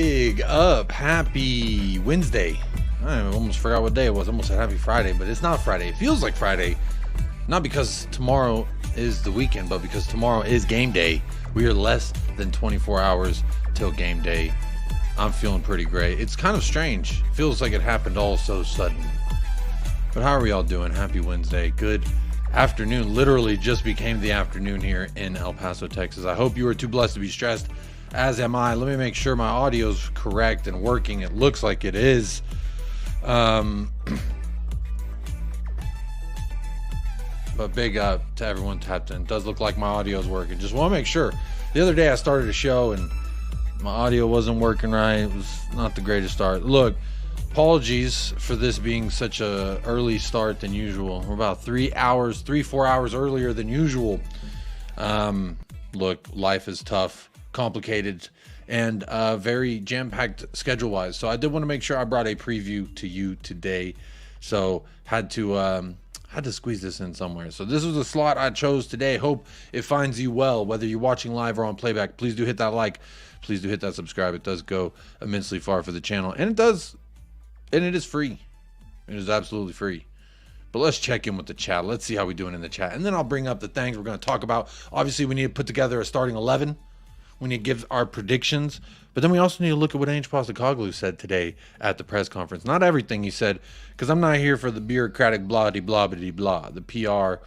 Big up. Happy Wednesday. I almost forgot what day it was. I almost said happy Friday, but it's not Friday. It feels like Friday. Not because tomorrow is the weekend, but because tomorrow is game day. We are less than 24 hours till game day. I'm feeling pretty great. It's kind of strange. Feels like it happened all so sudden. But how are we all doing? Happy Wednesday. Good afternoon. Literally just became the afternoon here in El Paso, Texas. I hope you are too blessed to be stressed, as am I. Let me make sure my audio's correct and working. It looks like it is. But big up to everyone tapped in. It does look like my audio is working. Just want to make sure. The other day I started a show and my audio wasn't working right. It was not the greatest start. Look, apologies for this being such a early start than usual. We're about 4 hours earlier than usual. Look, life is tough, complicated, and very jam-packed schedule-wise. So I did want to make sure I brought a preview to you today. So had to squeeze this in somewhere. So this was the slot I chose today. Hope it finds you well, whether you're watching live or on playback. Please do hit that like. Please do hit that subscribe. It does go immensely far for the channel, and it is free. It is absolutely free. But let's check in with the chat. Let's see how we're doing in the chat, and then I'll bring up the things we're going to talk about. Obviously, we need to put together a starting 11. We need to give our predictions, but then we also need to look at what Ange Postecoglou said today at the press conference. Not everything he said, because I'm not here for the bureaucratic blah-de-blah-de-blah, the PR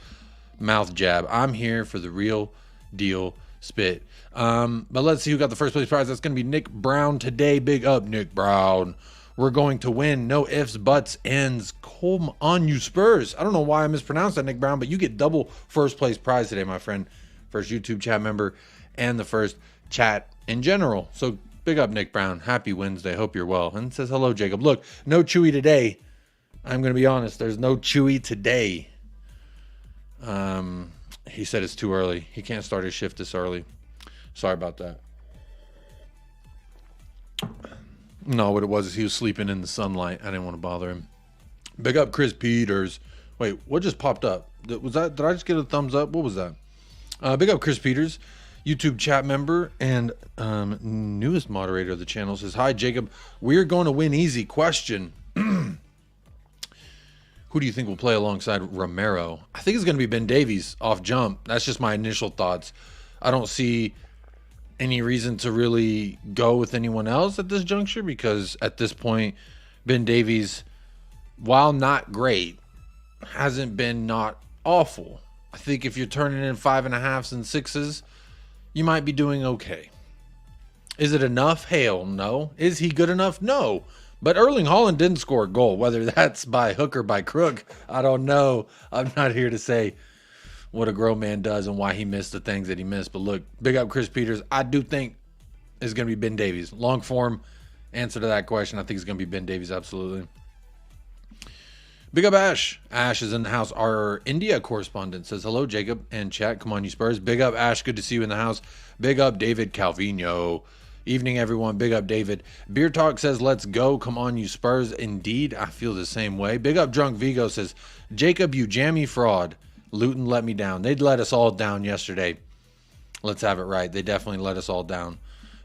mouth jab. I'm here for the real deal spit. But let's see who got the first place prize. That's going to be Nick Brown today. Big up, Nick Brown. We're going to win. No ifs, buts, ands. Come on, you Spurs. I don't know why I mispronounced that, Nick Brown, but you get double first place prize today, my friend. First YouTube chat member and the first chat in general. So big up, Nick Brown. Happy Wednesday. Hope you're well. And it says hello, Jacob. Look, no Chewy today. I'm going to be honest. There's no Chewy today. He said it's too early. He can't start his shift this early. Sorry about that. No, what it was is he was sleeping in the sunlight. I didn't want to bother him. Big up Chris Peters. Wait, what just popped up? Did I just get a thumbs up? What was that? Big up Chris Peters, YouTube chat member and newest moderator of the channel, says, hi, Jacob. We're going to win easy. Question. Who do you think will play alongside Romero? I think it's going to be Ben Davies off jump. That's just my initial thoughts. I don't see any reason to really go with anyone else at this juncture, because at this point, Ben Davies, while not great, hasn't been not awful. I think if you're turning in 5.5s and 6s, you might be doing okay. Is it enough? Hell no. Is he good enough? No. But Erling Haaland didn't score a goal. Whether that's by hook or by crook, I don't know. I'm not here to say what a grown man does and why he missed the things that he missed. But look, big up Chris Peters. I do think it's going to be Ben Davies. Long form answer to that question. I think it's going to be Ben Davies, absolutely. Big up Ash. Ash is in the house. Our India correspondent says, hello, Jacob and chat. Come on, you Spurs. Big up Ash. Good to see you in the house. Big up David Calvino. Evening, everyone. Big up David. Beer Talk says, let's go. Come on, you Spurs. Indeed, I feel the same way. Big up Drunk Vigo says, Jacob, you jammy fraud. Luton let me down. They'd let us all down yesterday. Let's have it right. They definitely let us all down.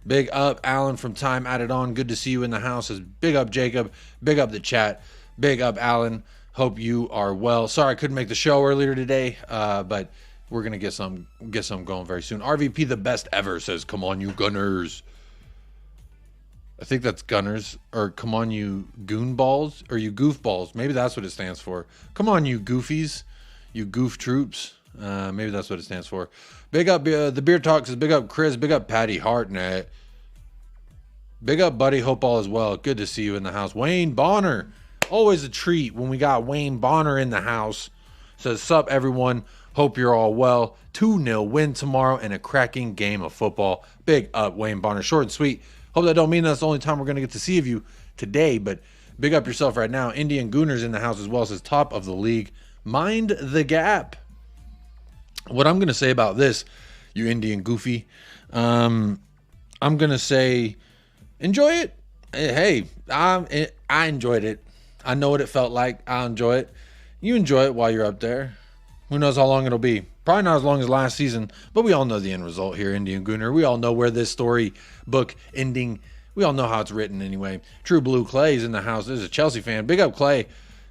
Big up Alan from Time Added On. Good to see you in the house. Says, big up Jacob. Big up the chat. Big up Alan. Hope you are well. Sorry I couldn't make the show earlier today, but we're going to get some going very soon. RVP the best ever says, come on, you Gunners. I think that's Gunners, or come on, you Goonballs, or you Goofballs. Maybe that's what it stands for. Come on, you Goofies, you Goof Troops. Maybe that's what it stands for. Big up the Beer Talk says, big up Chris, big up Patty Hartnett. Big up Buddy, hope all is well. Good to see you in the house. Wayne Bonner, always a treat when we got Wayne Bonner in the house. Says, sup everyone, hope you're all well. 2-0 win tomorrow and a cracking game of football. Big up Wayne Bonner, short and sweet. Hope that don't mean that's the only time we're going to get to see of you today, but big up yourself right now. Indian Gooners in the house as well, says top of the league. Mind the gap. What I'm going to say about this, you Indian Goofy, I'm going to say enjoy it. Hey, I enjoyed it. I know what it felt like. I enjoy it. You enjoy it while you're up there. Who knows how long it'll be. Probably not as long as last season, but we all know the end result here, Indian Gooner. We all know where this storybook ending We all know how it's written anyway. True Blue Clay's in the house. This is a Chelsea fan. Big up Clay.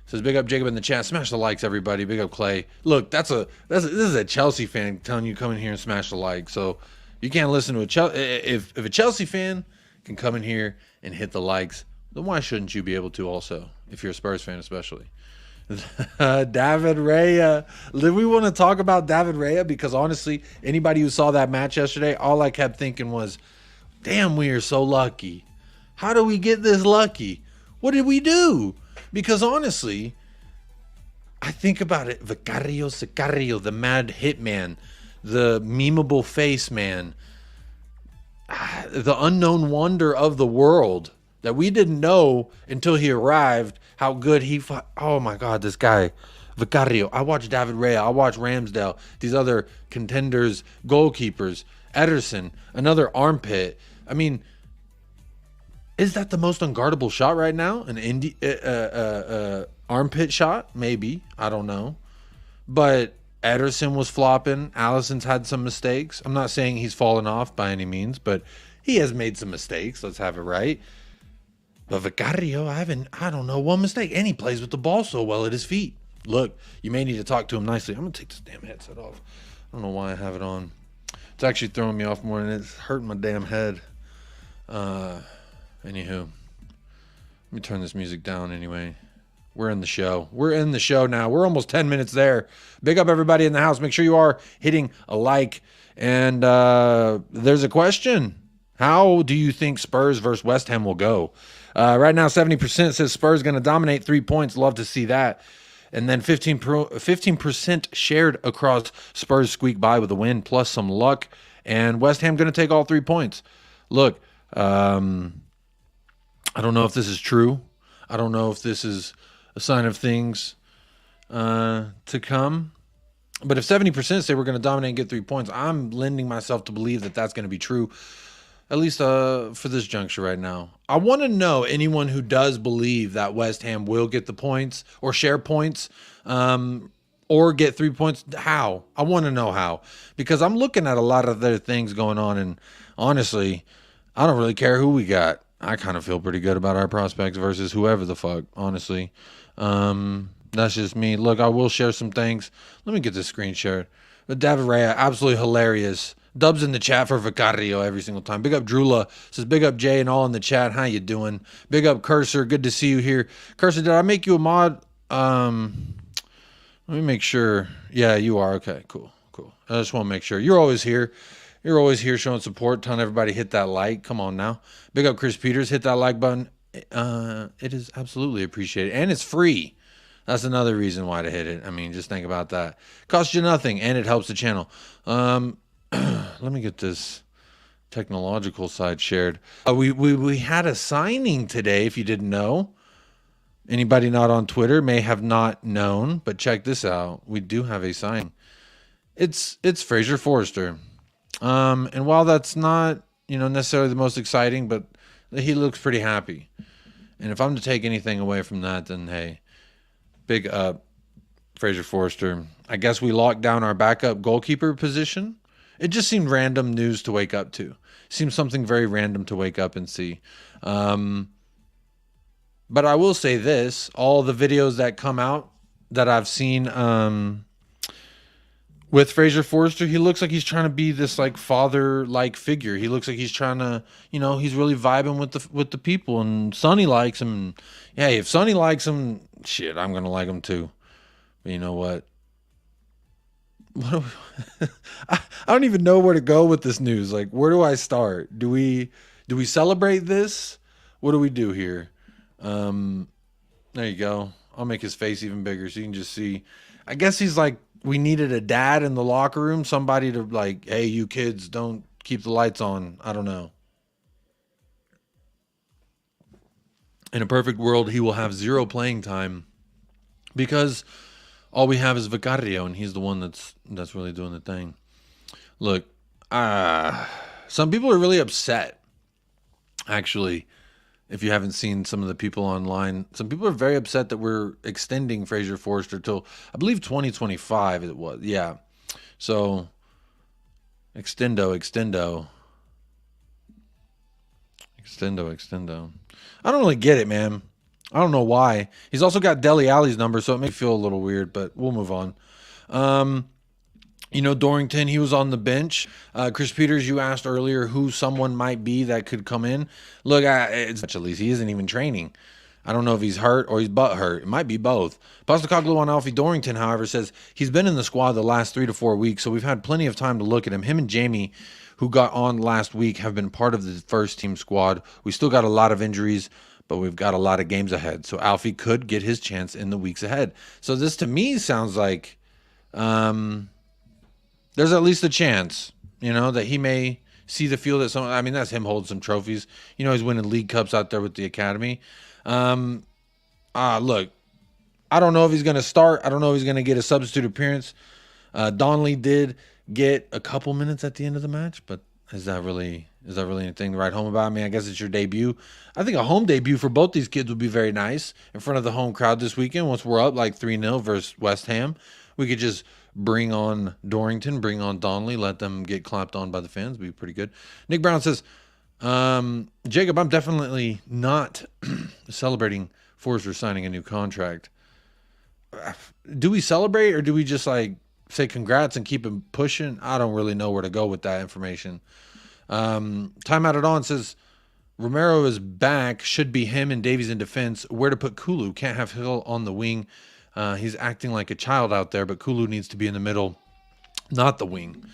Says big up Jacob in the chat. Smash the likes, everybody. Big up Clay. Look, this is a Chelsea fan telling you come in here and smash the like. So you can't listen to a Chelsea. If a Chelsea fan can come in here and hit the likes, then why shouldn't you be able to also? If you're a Spurs fan, especially. David Raya. Did we want to talk about David Raya? Because honestly, anybody who saw that match yesterday, all I kept thinking was, damn, we are so lucky. How do we get this lucky? What did we do? Because honestly, I think about it. Vicario Sicario, the mad hitman, the memeable face man, the unknown wonder of the world that we didn't know until he arrived how good he fought. Oh my God, this guy, Vicario. I watched David Raya. I watched Ramsdale, these other contenders, goalkeepers, Ederson, another armpit. I mean, is that the most unguardable shot right now? An armpit shot? Maybe. I don't know. But Ederson was flopping. Allison's had some mistakes. I'm not saying he's fallen off by any means, but he has made some mistakes. Let's have it right. But Vicario, I don't know one mistake. And he plays with the ball so well at his feet. Look, you may need to talk to him nicely. I'm going to take this damn headset off. I don't know why I have it on. It's actually throwing me off more than it's hurting my damn head. Anywho, let me turn this music down anyway. We're in the show. We're in the show now. We're almost 10 minutes there. Big up everybody in the house. Make sure you are hitting a like. And there's a question. How do you think Spurs versus West Ham will go? Right now, 70% says Spurs going to dominate 3 points. Love to see that. And then 15% shared across Spurs squeak by with a win plus some luck. And West Ham going to take all 3 points. Look, I don't know if this is true. I don't know if this is a sign of things to come. But if 70% say we're going to dominate and get 3 points, I'm lending myself to believe that that's going to be true, at least for this juncture right now. I want to know anyone who does believe that West Ham will get the points or share points or get 3 points. How? I want to know how. Because I'm looking at a lot of other things going on, and honestly, I don't really care who we got. I kind of feel pretty good about our prospects versus whoever the fuck, honestly. That's just me. Look, I will share some things. Let me get this screen shared. But David Raya, absolutely hilarious. Dubs in the chat for Vicario every single time. Big up Drula. Says big up Jay and all in the chat. How you doing? Big up Cursor. Good to see you here. Cursor, did I make you a mod? Let me make sure. Yeah, you are. Okay, cool. I just want to make sure. You're always here. You're always here showing support, telling everybody hit that like. Come on now. Big up Chris Peters. Hit that like button. It is absolutely appreciated. And it's free. That's another reason why to hit it. I mean, just think about that. Costs you nothing, and it helps the channel. Let me get this technological side shared. We had a signing today, if you didn't know. Anybody not on Twitter may have not known, but check this out. We do have a signing. It's Fraser Forrester. And while that's not, necessarily the most exciting, but he looks pretty happy. And if I'm to take anything away from that, then hey, big up Fraser Forrester. I guess we locked down our backup goalkeeper position. It just seemed random news to wake up to. Seems something very random to wake up and see. But I will say this, all the videos that come out that I've seen with Fraser Forrester, he looks like he's trying to be this like father-like figure. He looks like he's trying to, he's really vibing with the people, and Sonny likes him. Yeah, if Sonny likes him, shit, I'm gonna like him too. But you know what? I don't even know where to go with this news. Like, where do I start? Do we celebrate this? What do we do here? There you go. I'll make his face even bigger so you can just see. I guess he's like, we needed a dad in the locker room, somebody to like, hey, you kids, don't keep the lights on. I don't know. In a perfect world, he will have 0 playing time because all we have is Vicario, and he's the one that's really doing the thing. Look, some people are really upset, actually. If you haven't seen some of the people online, some people are very upset that we're extending Fraser Forrester till, I believe, 2025 it was. Yeah. So, extendo. Extendo. I don't really get it, man. I don't know why. He's also got Dele Alli's number, so it makes me feel a little weird, but we'll move on. Dorrington, he was on the bench. Chris Peters, you asked earlier who someone might be that could come in. Look, it's at least he isn't even training. I don't know if he's hurt or he's butt hurt. It might be both. Postacoglu on Alfie Dorrington, however, says he's been in the squad the last 3 to 4 weeks, so we've had plenty of time to look at him. Him and Jamie, who got on last week, have been part of the first team squad. We still got a lot of injuries, but we've got a lot of games ahead. So Alfie could get his chance in the weeks ahead. So this to me sounds like there's at least a chance, that he may see the field at some. I mean, that's him holding some trophies. He's winning league cups out there with the academy. Look, I don't know if he's going to start. I don't know if he's going to get a substitute appearance. Donnelly did get a couple minutes at the end of the match, but is that really anything to write home about? I mean, I guess it's your debut. I think a home debut for both these kids would be very nice in front of the home crowd this weekend. Once we're up like 3-0 versus West Ham, we could just bring on Dorrington, bring on Donnelly, let them get clapped on by the fans. Be pretty good. Nick Brown says, Jacob, I'm definitely not celebrating Forrester signing a new contract. Do we celebrate or do we just say congrats and keep him pushing? I don't really know where to go with that information. Time Out It On says Romero is back. Should be him and Davies in defense. Where to put Kulu? Can't have Hill on the wing. He's acting like a child out there, but Kulu needs to be in the middle, not the wing.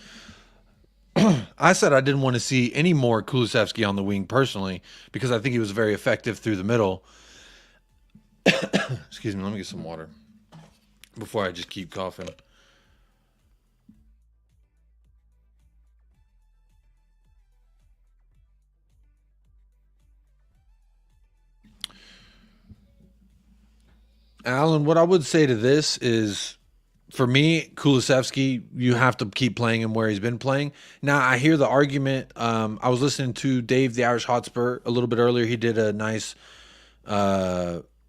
I said I didn't want to see any more Kulusevski on the wing personally because I think he was very effective through the middle. Excuse me, let me get some water before I just keep coughing. Alan, what I would say to this is, for me, Kulusevski, you have to keep playing him where he's been playing. Now, I hear the argument. I was listening to Dave, the Irish Hotspur, a little bit earlier. He did a nice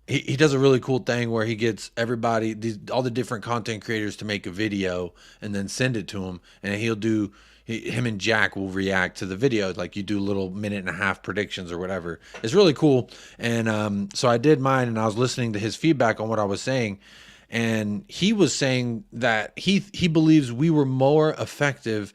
he does a really cool thing where he gets everybody, all the different content creators to make a video and then send it to him. And him and Jack will react to the video. Like you do little 1.5-minute predictions or whatever. It's really cool. And so I did mine and I was listening to his feedback on what I was saying. And he was saying that he believes we were more effective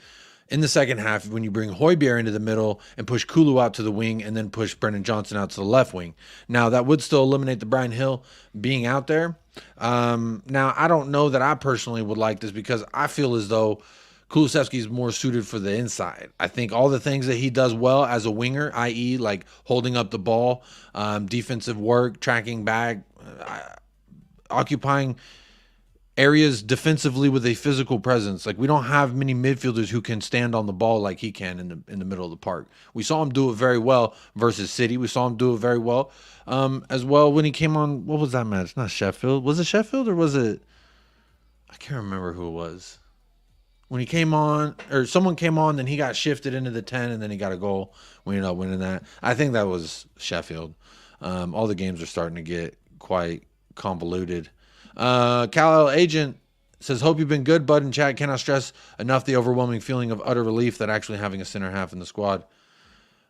in the second half when you bring Højbjerg into the middle and push Kulu out to the wing and then push Brendan Johnson out to the left wing. Now, that would still eliminate the Brian Hill being out there. Now, I don't know that I personally would like this because I feel as though Kulusevski is more suited for the inside. I think all the things that he does well as a winger, i.e. like holding up the ball, defensive work, tracking back, occupying areas defensively with a physical presence. Like we don't have many midfielders who can stand on the ball like he can in the middle of the park. We saw him do it very well versus City. We saw him do it very well as well when he came on. What was that match? Not Sheffield. Was it Sheffield or was it? I can't remember who it was. When he came on, or someone came on, then he got shifted into the 10 and then he got a goal. We ended up winning that. I think that was Sheffield. All the games are starting to get quite convoluted. Kal-El Agent says, hope you've been good, bud, and chat. Cannot stress enough the overwhelming feeling of utter relief that actually having a center half in the squad.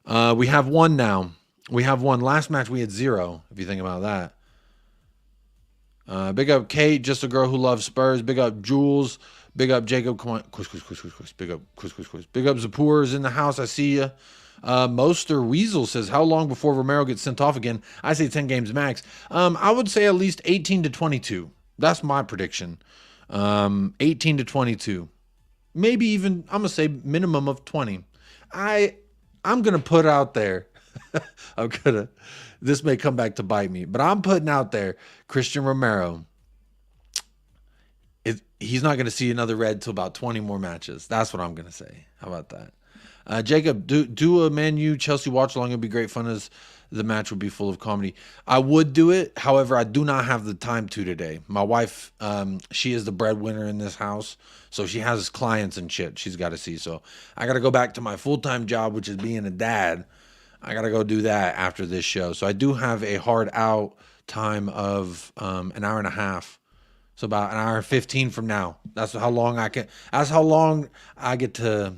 We have one now. We have one. Last match we had 0, if you think about that. Big up Kate, just a girl who loves Spurs. Big up Jules. Big up Jacob. Come on. Quiz. Big up Zapur is in the house. I see you. Moster Weasel says, how long before Romero gets sent off again? I say 10 games max. I would say at least 18 to 22. That's my prediction. 18 to 22. Maybe even, I'm going to say minimum of 20. I'm going to put out there, this may come back to bite me, but I'm putting out there Christian Romero. He's not going to see another red till about 20 more matches. That's what I'm going to say. How about that? Jacob, do a Man U Chelsea watch along. It'd be great fun as the match would be full of comedy. I would do it. However, I do not have the time to today. My wife, she is the breadwinner in this house. So she has clients and shit she's got to see. So I got to go back to my full-time job, which is being a dad. I got to go do that after this show. So I do have a hard out time of an hour and a half. So about an hour and 15 from now. That's how long I get to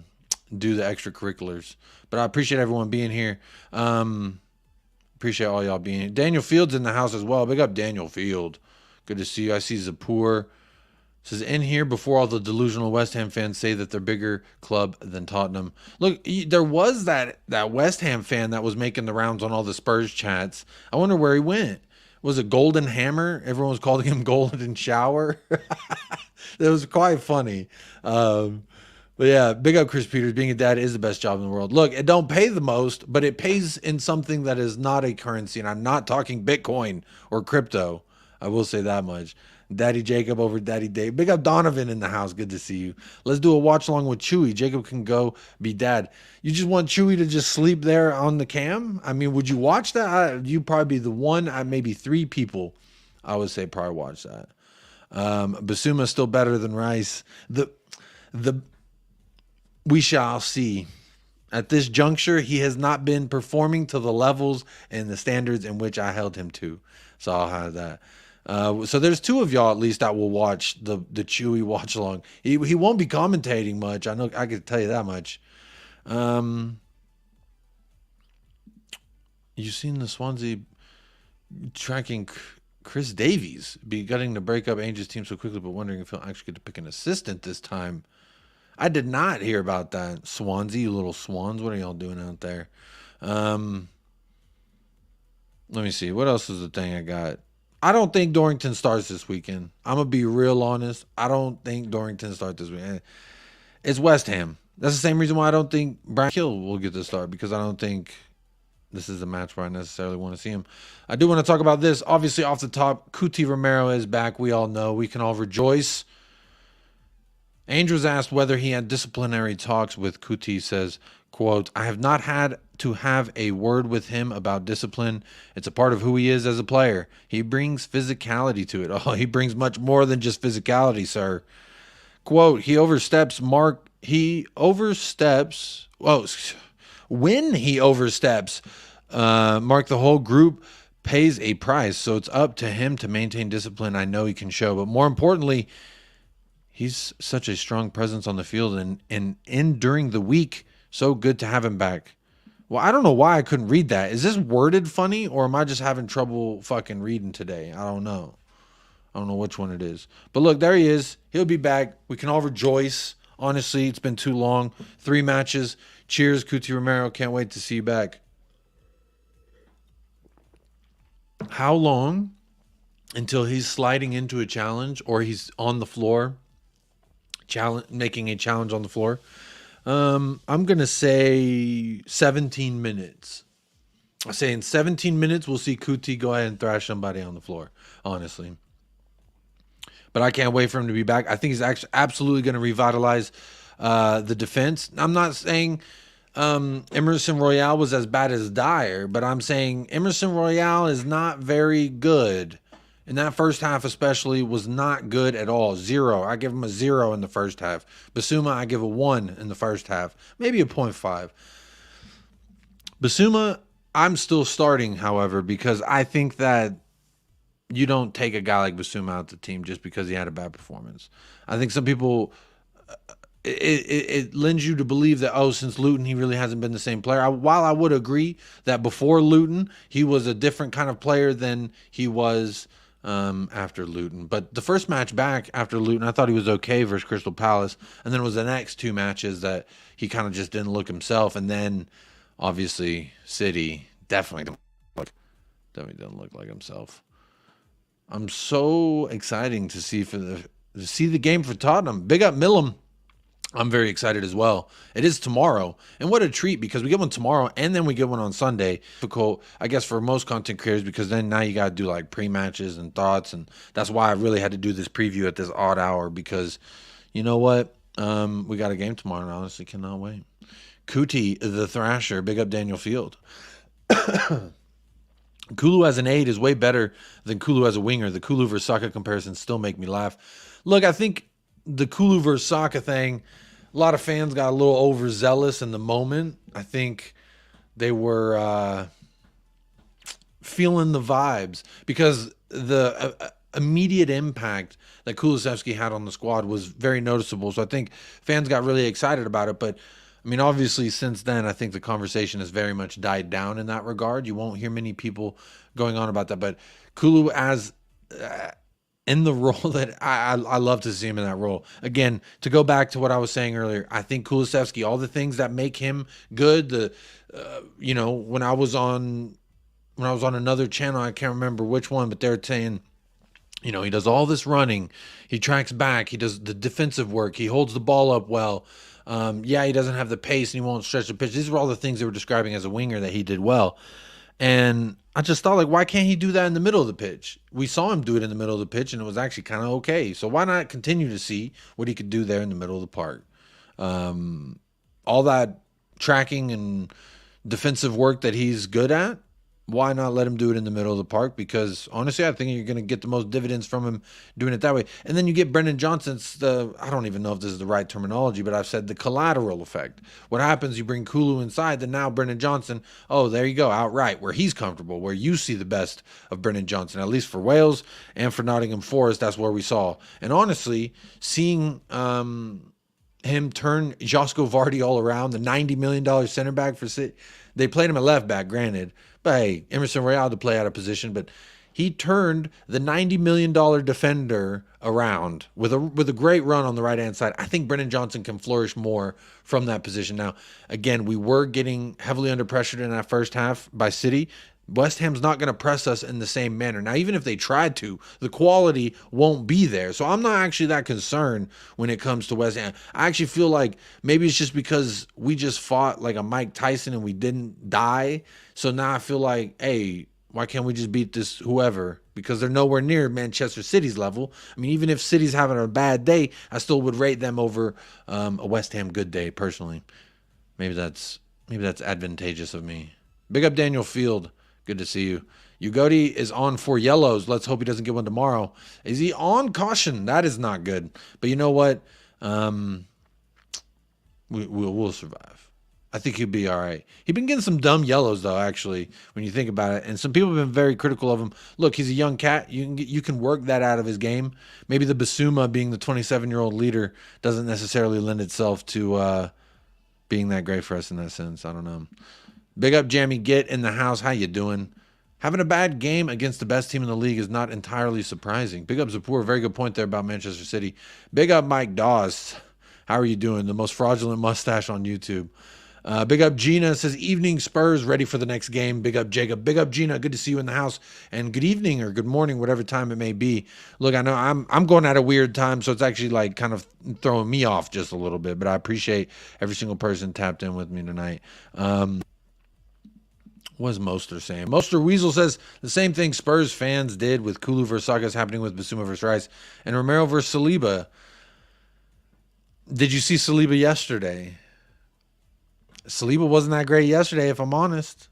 do the extracurriculars. But I appreciate everyone being here. Appreciate all y'all being here. Daniel Field's in the house as well. Big up Daniel Field. Good to see you. I see Zapur. Says, in here before all the delusional West Ham fans say that they're bigger club than Tottenham. Look, there was that West Ham fan that was making the rounds on all the Spurs chats. I wonder where he went. Was it Golden Hammer? Everyone was calling him Golden Shower. That was quite funny. But yeah, big up Chris Peters. Being a dad is the best job in the world. Look, it don't pay the most, but it pays in something that is not a currency. And I'm not talking Bitcoin or crypto. I will say that much. Daddy Jacob over Daddy Dave. Big up Donovan in the house. Good to see you. Let's do a watch along with Chewy. Jacob can go be dad. You just want Chewy to just sleep there on the cam? I mean, would you watch that? You'd probably be the one, maybe 3 people, I would say probably watch that. Basuma's still better than Rice. We shall see. At this juncture, he has not been performing to the levels and the standards in which I held him to. So I'll have that. So there's 2 of y'all at least that will watch the Chewy watch along. He won't be commentating much. I know, I can tell you that much. You seen the Swansea tracking Chris Davies beginning to break up Ainge's team so quickly, but wondering if he'll actually get to pick an assistant this time. I did not hear about that. Swansea, you little swans. What are y'all doing out there? Let me see. What else is the thing I got? I don't think Dorrington starts this weekend. I'm going to be real honest. I don't think Dorrington starts this weekend. It's West Ham. That's the same reason why I don't think Brian Hill will get the start, because I don't think this is a match where I necessarily want to see him. I do want to talk about this. Obviously, off the top, CUTI Romero is back. We all know. We can all rejoice. Ainge was asked whether he had disciplinary talks with CUTI. He says, quote, I have not had to have a word with him about discipline. It's a part of who he is as a player. He brings physicality to it. Oh, he brings much more than just physicality, sir. Quote, when he oversteps, Mark, the whole group pays a price. So it's up to him to maintain discipline. I know he can show, but more importantly, he's such a strong presence on the field and during the week. So good to have him back. Well, I don't know why I couldn't read that. Is this worded funny, or am I just having trouble fucking reading today? I don't know. I don't know which one it is. But look, there he is. He'll be back. We can all rejoice. Honestly, it's been too long. 3 matches. Cheers, CUTI Romero. Can't wait to see you back. How long until he's sliding into a challenge or he's on the floor, making a challenge on the floor? I'm going to say 17 minutes. I say in 17 minutes, we'll see CUTI go ahead and thrash somebody on the floor, honestly. But I can't wait for him to be back. I think he's actually absolutely going to revitalize the defense. I'm not saying Emerson Royale was as bad as Dyer, but I'm saying Emerson Royale is not very good. In that first half especially, was not good at all. 0. I give him a 0 in the first half. Basuma, I give a 1 in the first half. Maybe a 0.5. Basuma, I'm still starting, however, because I think that you don't take a guy like Basuma out the team just because he had a bad performance. I think some people, it lends you to believe that, oh, since Luton, he really hasn't been the same player. While I would agree that before Luton, he was a different kind of player than he was after Luton. But the first match back after Luton, I thought he was okay versus Crystal Palace. And then it was the next 2 matches that he kind of just didn't look himself. And then, obviously, City definitely didn't look like himself. I'm so excited to see the game for Tottenham. Big up Millum. I'm very excited as well. It is tomorrow. And what a treat, because we get one tomorrow and then we get one on Sunday. Difficult, I guess, for most content creators, because then now you got to do like pre-matches and thoughts. And that's why I really had to do this preview at this odd hour, because you know what? We got a game tomorrow and I honestly cannot wait. CUTI, the Thrasher. Big up Daniel Field. Kulu as an 8 is way better than Kulu as a winger. The Kulu versus Saka comparisons still make me laugh. Look, I think the Kulu versus Saka thing, a lot of fans got a little overzealous in the moment. I think they were feeling the vibes, because the immediate impact that Kulusevski had on the squad was very noticeable. So I think fans got really excited about it. But I mean, obviously, since then, I think the conversation has very much died down in that regard. You won't hear many people going on about that. But Kulu, as in the role that I love to see him in that role. Again, to go back to what I was saying earlier, I think Kulusevski, all the things that make him good, when I was on another channel, I can't remember which one, but they're saying, he does all this running, he tracks back, he does the defensive work, he holds the ball up well. He doesn't have the pace and he won't stretch the pitch. These were all the things they were describing as a winger that he did well. And I just thought, like, why can't he do that in the middle of the pitch? We saw him do it in the middle of the pitch, and it was actually kind of okay. So why not continue to see what he could do there in the middle of the park? All that tracking and defensive work that he's good at, why not let him do it in the middle of the park? Because honestly, I think you're going to get the most dividends from him doing it that way. And then you get Brendan Johnson's I don't even know if this is the right terminology, but I've said the collateral effect. What happens, you bring Kulu inside, then now Brendan Johnson, oh, there you go, outright, where he's comfortable, where you see the best of Brendan Johnson, at least for Wales and for Nottingham Forest, that's where we saw. And honestly, seeing him turn Josko Vardy all around, the $90 million center back for City, they played him at left back, granted, but hey, Emerson Royale to play out of position, but he turned the $90 million defender around with a great run on the right-hand side. I think Brendan Johnson can flourish more from that position. Now, again, we were getting heavily under pressure in that first half by City. West Ham's not going to press us in the same manner. Now, even if they tried to, the quality won't be there. So I'm not actually that concerned when it comes to West Ham. I actually feel like maybe it's just because we just fought like a Mike Tyson and we didn't die. So now I feel like, hey, why can't we just beat this whoever? Because they're nowhere near Manchester City's level. I mean, even if City's having a bad day, I still would rate them over a West Ham good day, personally. Maybe that's advantageous of me. Big up Daniel Field. Good to see you. Ugoti is on 4 yellows. Let's hope he doesn't get one tomorrow. Is he on caution? That is not good. But you know what? We'll survive. I think he'll be all right. He's been getting some dumb yellows, though, actually, when you think about it. And some people have been very critical of him. Look, he's a young cat. You can work that out of his game. Maybe the Basuma being the 27-year-old leader doesn't necessarily lend itself to being that great for us in that sense. I don't know. Big up, Jammy. Get in the house. How you doing? Having a bad game against the best team in the league is not entirely surprising. Big up, Zapur. Very good point there about Manchester City. Big up, Mike Dawes. How are you doing? The most fraudulent mustache on YouTube. Big up, Gina. Says, evening Spurs, ready for the next game. Big up, Jacob. Big up, Gina. Good to see you in the house. And good evening or good morning, whatever time it may be. Look, I know I'm going at a weird time, so it's actually like kind of throwing me off just a little bit. But I appreciate every single person tapped in with me tonight. What is Moster saying? Moster Weasel says the same thing Spurs fans did with Kulu versus Saka is happening with Basuma versus Rice and Romero versus Saliba. Did you see Saliba yesterday? Saliba wasn't that great yesterday, if I'm honest.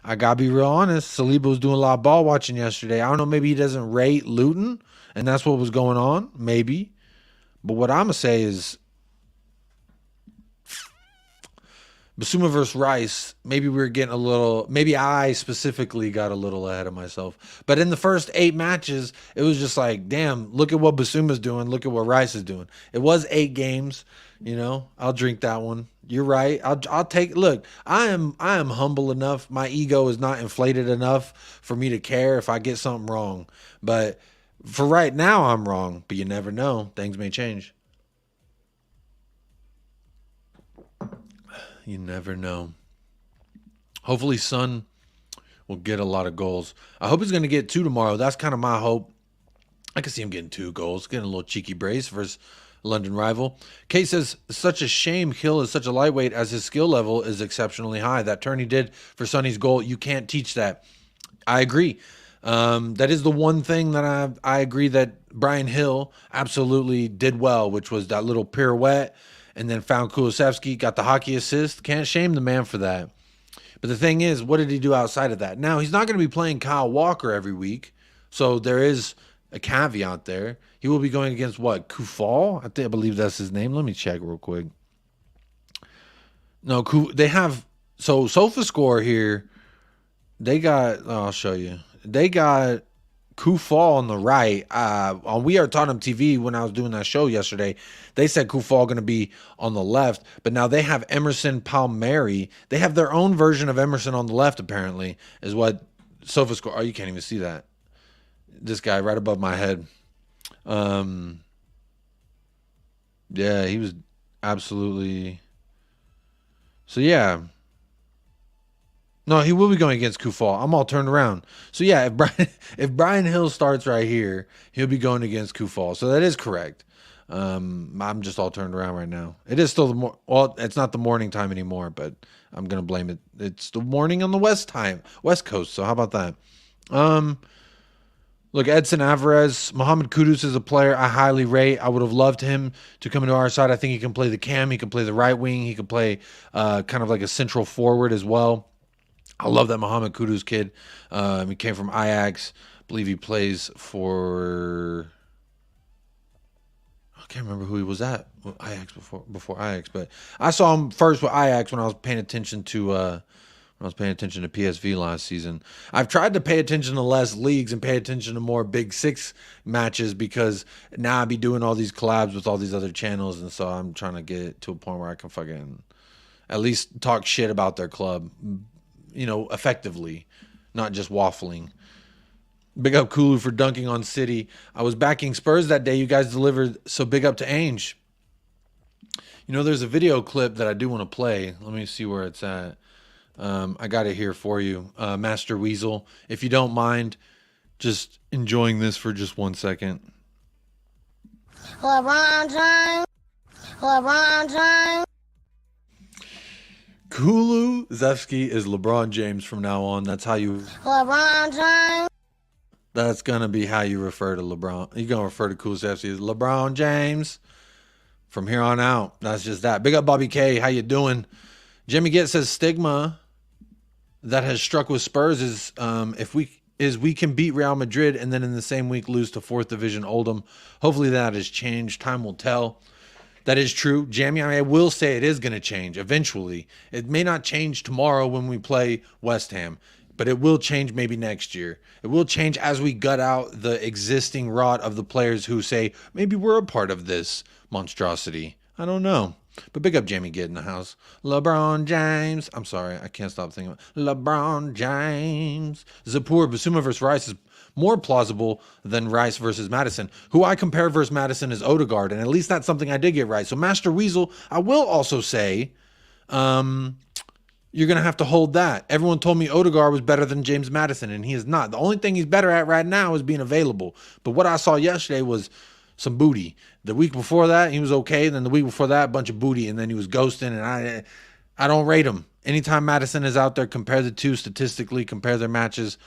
I gotta be real honest. Saliba was doing a lot of ball watching yesterday. I don't know, maybe he doesn't rate Luton, and that's what was going on, maybe. But what I'm gonna say is Basuma versus Rice, maybe we were getting a little, maybe I specifically got a little ahead of myself. But in the first 8 matches, it was just like, damn, look at what Basuma's doing. Look at what Rice is doing. It was 8 games, I'll drink that one. You're right. I'll take, look, I am humble enough. My ego is not inflated enough for me to care if I get something wrong. But for right now, I'm wrong. But you never know. Things may change. You never know. Hopefully Son will get a lot of goals. I hope he's going to get 2 tomorrow. That's kind of my hope. I can see him getting 2 goals. Getting a little cheeky brace versus London rival. Kate says, such a shame Hill is such a lightweight as his skill level is exceptionally high. That turn he did for Sonny's goal, you can't teach that. I agree. That is the one thing that I agree that Brian Hill absolutely did well, which was that little pirouette. And then found Kulusevski, got the hockey assist. Can't shame the man for that. But the thing is, what did he do outside of that? Now, he's not going to be playing Kyle Walker every week. So there is a caveat there. He will be going against what? Kufal? I believe that's his name. Let me check real quick. No, they have, so SofaScore here, they got, I'll show you. They got Kufal on the right. On We Are Tottenham TV, when I was doing that show yesterday, they said Kufal going to be on the left, but now they have Emerson Palmieri. They have their own version of Emerson on the left, apparently, is what SofaScore. Oh, you can't even see that. This guy right above my head. Yeah, he was absolutely. So yeah. No, he will be going against Kufal. I'm all turned around. So yeah, if Brian Hill starts right here, he'll be going against Kufal. So that is correct. I'm just all turned around right now. It is still well, it's not the morning time anymore, but I'm gonna blame it. It's the morning on the West Coast. So how about that? Look, Edson Alvarez, Mohamed Kudus is a player I highly rate. I would have loved him to come into our side. I think he can play the cam. He can play the right wing. He can play kind of like a central forward as well. I love that Mohamed Kudus kid. He came from Ajax. I believe he plays for. I can't remember who he was at Ajax before Ajax, but I saw him first with Ajax when I was paying attention to PSV last season. I've tried to pay attention to less leagues and pay attention to more Big Six matches because now I be doing all these collabs with all these other channels, and so I'm trying to get to a point where I can fucking at least talk shit about their club, effectively, not just waffling. Big up Kulu for dunking on City. I was backing Spurs that day. You guys delivered, so big up to Ainge. There's a video clip that I do want to play. Let me see where it's at. I got it here for you. Master Weasel, if you don't mind just enjoying this for just 1 second. LeBron James. Kulu Zevsky is LeBron James from now on. That's how you. LeBron James. That's gonna be how you refer to LeBron. You're gonna refer to Kulu Zevsky as LeBron James from here on out. That's just that. Big up Bobby K. How you doing? Jimmy Get says stigma that has struck with Spurs is we can beat Real Madrid and then in the same week lose to 4th Division Oldham. Hopefully that has changed. Time will tell. That is true. Jamie, I will say it is going to change eventually. It may not change tomorrow when we play West Ham, but it will change maybe next year. It will change as we gut out the existing rot of the players who say, maybe we're a part of this monstrosity. I don't know. But big up Jamie Gidd in the house. LeBron James. I'm sorry, I can't stop thinking about LeBron James. Zapur, Basuma versus Rice is more plausible than Rice versus Madison. Who I compare versus Madison is Odegaard, and at least that's something I did get right. So Master Weasel, I will also say, you're going to have to hold that. Everyone told me Odegaard was better than James Madison, and he is not. The only thing he's better at right now is being available. But what I saw yesterday was some booty. The week before that, he was okay. Then the week before that, a bunch of booty, and then he was ghosting, and I don't rate him. Anytime Madison is out there, compare the two statistically, compare their matches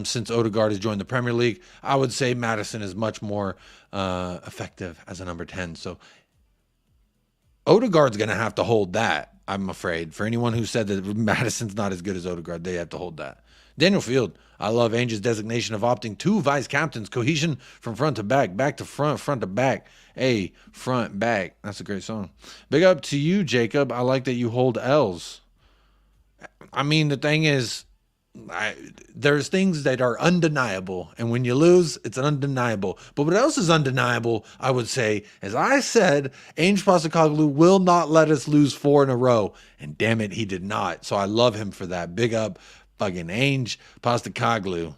since Odegaard has joined the Premier League. I would say Madison is much more effective as a number 10. So Odegaard's going to have to hold that, I'm afraid. For anyone who said that Madison's not as good as Odegaard, they have to hold that. Daniel Field, I love Ainge's designation of opting 2 vice captains, cohesion from front to back to front, front to back. Hey, front, back. That's a great song. Big up to you, Jacob. I like that you hold L's. I mean, the thing is, there's things that are undeniable, and when you lose, it's undeniable. But what else is undeniable, I would say, as I said, Ainge Postecoglou will not let us lose 4 in a row, and damn it, he did not. So I love him for that. Big up, fucking Ainge Postecoglou.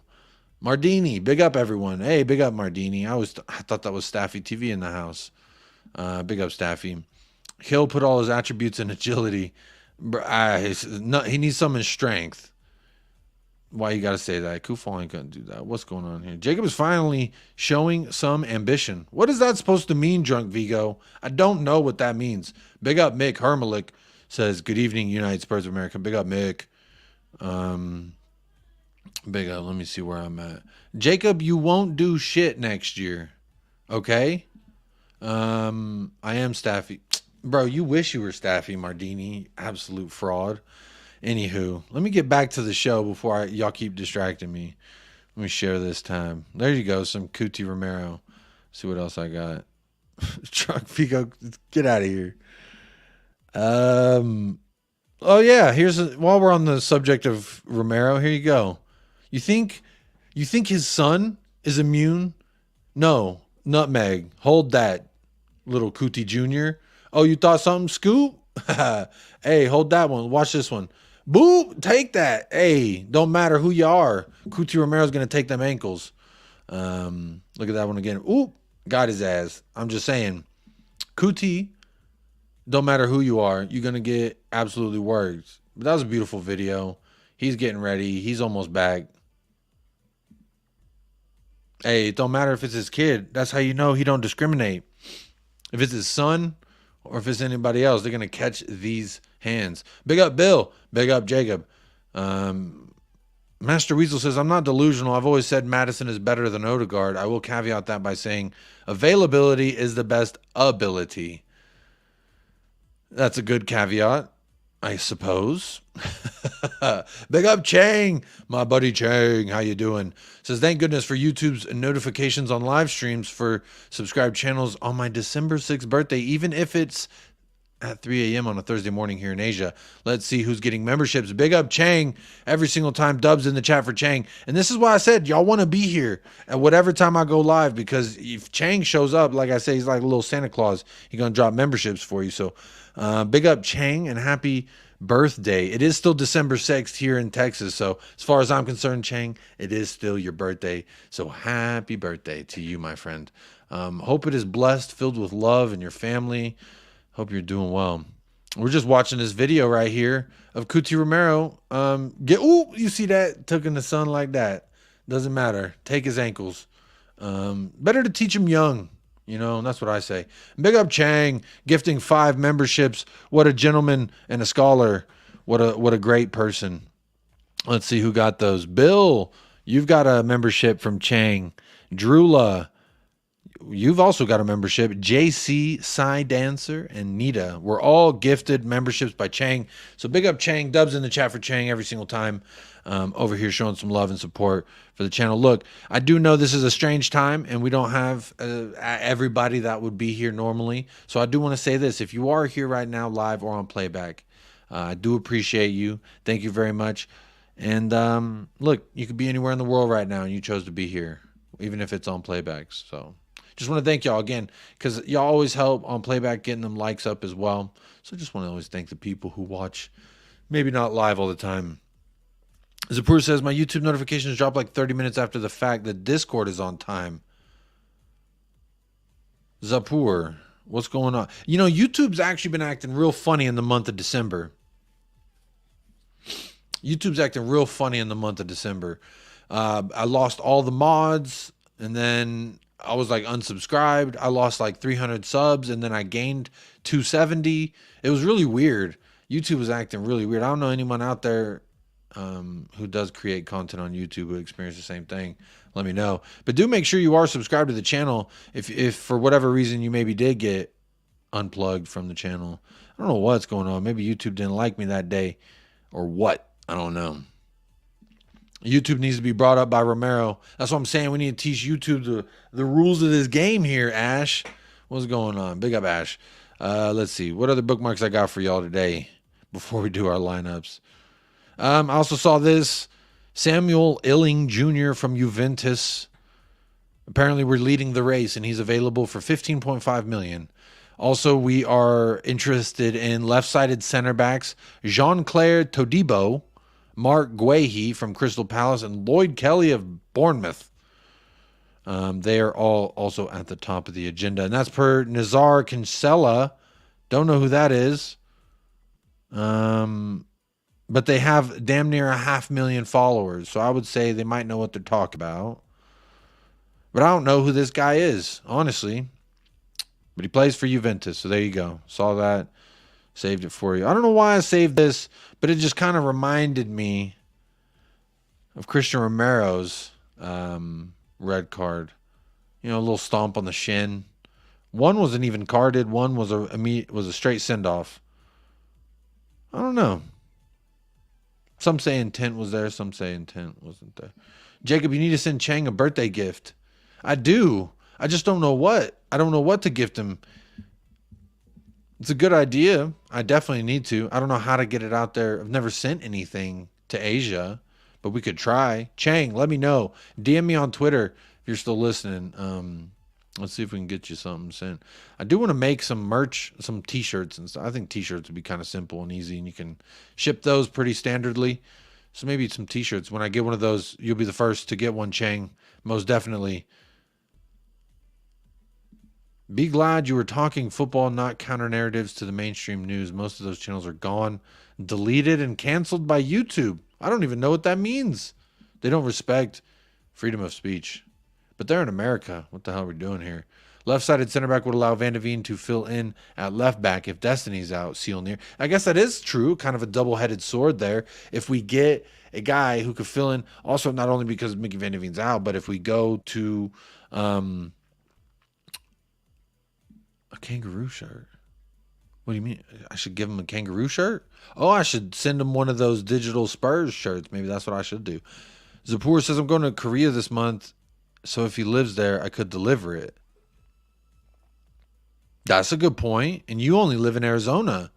Mardini, big up everyone. Hey, big up Mardini. I thought that was Staffy TV in the house. Big up Staffy. He'll put all his attributes in agility. He needs some in strength. Why you gotta say that? Kufal ain't gonna do that. What's going on here? Jacob is finally showing some ambition. What is that supposed to mean, Drunk Vigo? I don't know what that means. Big up Mick Hermelick says, good evening, United Spurs of America. Big up Mick. Big up. Let me see where I'm at. Jacob, you won't do shit next year. Okay? I am Staffy. Bro, you wish you were Staffy, Mardini. Absolute fraud. Anywho, let me get back to the show before y'all keep distracting me. Let me share this time. There you go, some CUTI Romero. See what else I got. Truck Figo, get out of here. Oh yeah, while we're on the subject of Romero, here you go. You think his son is immune? No. Nutmeg. Hold that, little CUTI Jr. Oh, you thought something? Scoop? Hey, hold that one. Watch this one. Boop. Take that. Hey, don't matter who you are. CUTI Romero's going to take them ankles. Look at that one again. Oop. Got his ass. I'm just saying. CUTI, don't matter who you are, you're going to get absolutely worked. But that was a beautiful video. He's getting ready. He's almost back. Hey, it don't matter if it's his kid. That's how you know he don't discriminate. If it's his son or if it's anybody else, they're going to catch these hands. Big up Bill. Big up Jacob. Master Weasel says, I'm not delusional. I've always said Madison is better than Odegaard. I will caveat that by saying availability is the best ability. That's a good caveat, I suppose. Big up Chang, my buddy Chang. How you doing? Says, thank goodness for YouTube's notifications on live streams for subscribed channels on my December 6th birthday, even if it's at 3 a.m. on a Thursday morning here in Asia. Let's see who's getting memberships. Big up Chang. Every single time, dubs in the chat for Chang. And this is why I said y'all want to be here at whatever time I go live, because if Chang shows up, like I say, he's like a little Santa Claus. He's going to drop memberships for you. So big up Chang and happy birthday. It is still December 6th here in Texas. So as far as I'm concerned, Chang, it is still your birthday. So happy birthday to you, my friend. Hope it is blessed, filled with love and your family. Hope you're doing well. We're just watching this video right here of CUTI Romero. You see that? Took in the sun like that. Doesn't matter. Take his ankles. Better to teach him young. You know, that's what I say. Big up Chang, gifting 5 memberships. What a gentleman and a scholar. What a great person. Let's see who got those. Bill, you've got a membership from Chang. Drula, you've also got a membership. JC, Psy Dancer, and Nita were all gifted memberships by Chang. So big up Chang. Dubs in the chat for Chang every single time. Over here showing some love and support for the channel. Look, I do know this is a strange time and we don't have everybody that would be here normally. So I do want to say this. If you are here right now live or on playback, I do appreciate you. Thank you very much. And look, you could be anywhere in the world right now and you chose to be here, even if it's on playbacks. So just want to thank y'all again, because y'all always help on playback getting them likes up as well. So just want to always thank the people who watch, maybe not live all the time. Zapur says, my YouTube notifications drop like 30 minutes after the fact that Discord is on time. Zapur, what's going on? You know, YouTube's actually been acting real funny in the month of December. YouTube's acting real funny in the month of December. I lost all the mods, and then I was like unsubscribed. I lost like 300 subs, and then I gained 270. It was really weird. YouTube was acting really weird. I don't know anyone out there who does create content on YouTube who experienced the same thing. Let me know. But do make sure you are subscribed to the channel if for whatever reason you maybe did get unplugged from the channel. I don't know what's going on. Maybe YouTube didn't like me that day or what. I don't know. YouTube needs to be brought up by Romero. That's what I'm saying. We need to teach YouTube the rules of this game here, Ash. What's going on? Big up, Ash. Let's see. What other bookmarks I got for y'all today before we do our lineups? I also saw this. Samuel Illing Jr. from Juventus. Apparently we're leading the race, and he's available for $15.5 million. Also, we are interested in left-sided center backs Jean-Claire Todibo, Mark Guehi from Crystal Palace, and Lloyd Kelly of Bournemouth. They are all also at the top of the agenda, and that's per Nazar Kinsella. Don't know who that is. But they have damn near 500,000 followers, so I would say they might know what they're talking about. But I don't know who this guy is, honestly. But he plays for Juventus, so there you go. Saw that, saved it for you. I don't know why I saved this, but it just kind of reminded me of Christian Romero's red card. You know, a little stomp on the shin. One wasn't even carded. One was a straight send-off. I don't know. Some say intent was there. Some say intent wasn't there. Jacob, you need to send Chang a birthday gift. I do. I just don't know what. I don't know what to gift him. It's a good idea. I definitely need to. I don't know how to get it out there. I've never sent anything to Asia, but we could try. Chang, let me know. DM me on Twitter. if you're still listening, let's see if we can get you something sent. I do want to make some merch, some t-shirts and stuff. I think t-shirts would be kind of simple and easy, and you can ship those pretty standardly. So maybe some t-shirts. When I get one of those, you'll be the first to get one, Chang. Most definitely. Be glad you were talking football, not counter narratives to the mainstream news. Most of those channels are gone, deleted, and canceled by YouTube. I don't even know what that means. They don't respect freedom of speech. But they're in America. What the hell are we doing here? Left-sided center back would allow Van de Veen to fill in at left back if Destiny's out. Seal near. I guess that is true. Kind of a double-headed sword there. If we get a guy who could fill in, also not only because Mickey Van de Veen's out, but if we go to a kangaroo shirt. What do you mean? I should give him a kangaroo shirt? Oh, I should send him one of those digital Spurs shirts. Maybe that's what I should do. Zapur says, I'm going to Korea this month, so if he lives there, I could deliver it. That's a good point. And you only live in Arizona,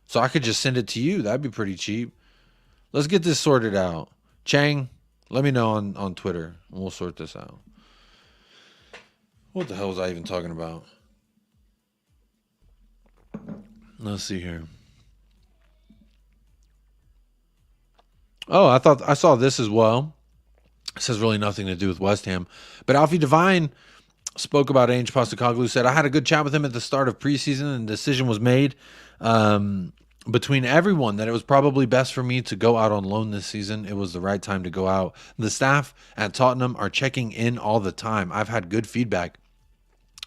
so I could just send it to you. That'd be pretty cheap. Let's get this sorted out. Chang, let me know on Twitter, and we'll sort this out. What the hell was I even talking about? Let's see here. Oh, I saw this as well. This has really nothing to do with West Ham. But Alfie Devine spoke about Ange Postecoglou, said, I had a good chat with him at the start of preseason, and the decision was made between everyone that it was probably best for me to go out on loan this season. It was the right time to go out. The staff at Tottenham are checking in all the time. I've had good feedback,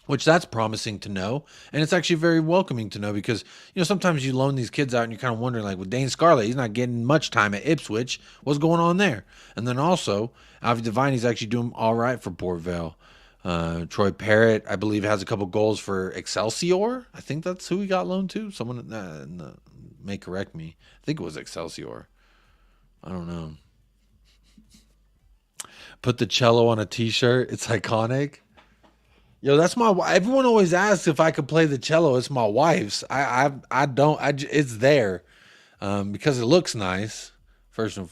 which that's promising to know. And it's actually very welcoming to know because, sometimes you loan these kids out and you're kind of wondering, like with Dane Scarlett, he's not getting much time at Ipswich. What's going on there? And then also, Alfie Devine, he's actually doing all right for Port Vale. Troy Parrott, I believe, has a couple goals for Excelsior. I think that's who he got loaned to. Someone may correct me. I think it was Excelsior. I don't know. Put the cello on a t-shirt. It's iconic. Yo, that's my. Everyone always asks if I could play the cello. It's my wife's. I don't. It's there, because it looks nice. And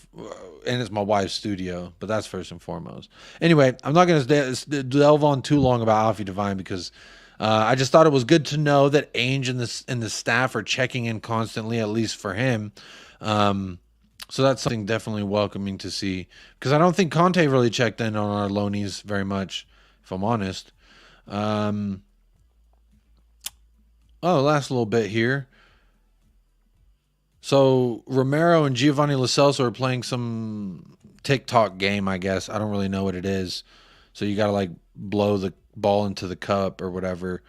it's my wife's studio, but that's first and foremost. Anyway, I'm not going to delve on too long about Alfie Devine because I just thought it was good to know that Ainge and the staff are checking in constantly, at least for him. So that's something definitely welcoming to see because I don't think Conte really checked in on our loanies very much, if I'm honest. Last little bit here. So Romero and Giovanni Lo Celso are playing some TikTok game, I guess. I don't really know what it is. So you got to blow the ball into the cup or whatever.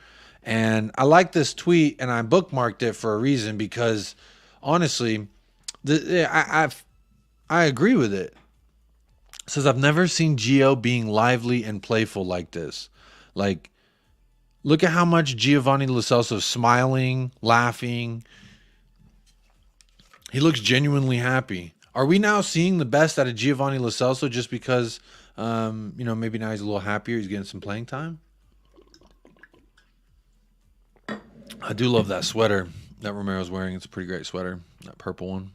And I like this tweet and I bookmarked it for a reason because honestly, I agree with it. It says, I've never seen Gio being lively and playful like this. Look at how much Giovanni Lo Celso is smiling, laughing. He looks genuinely happy. Are we now seeing the best out of Giovanni Lo Celso just because, maybe now he's a little happier, he's getting some playing time? I do love that sweater that Romero's wearing. It's a pretty great sweater, that purple one.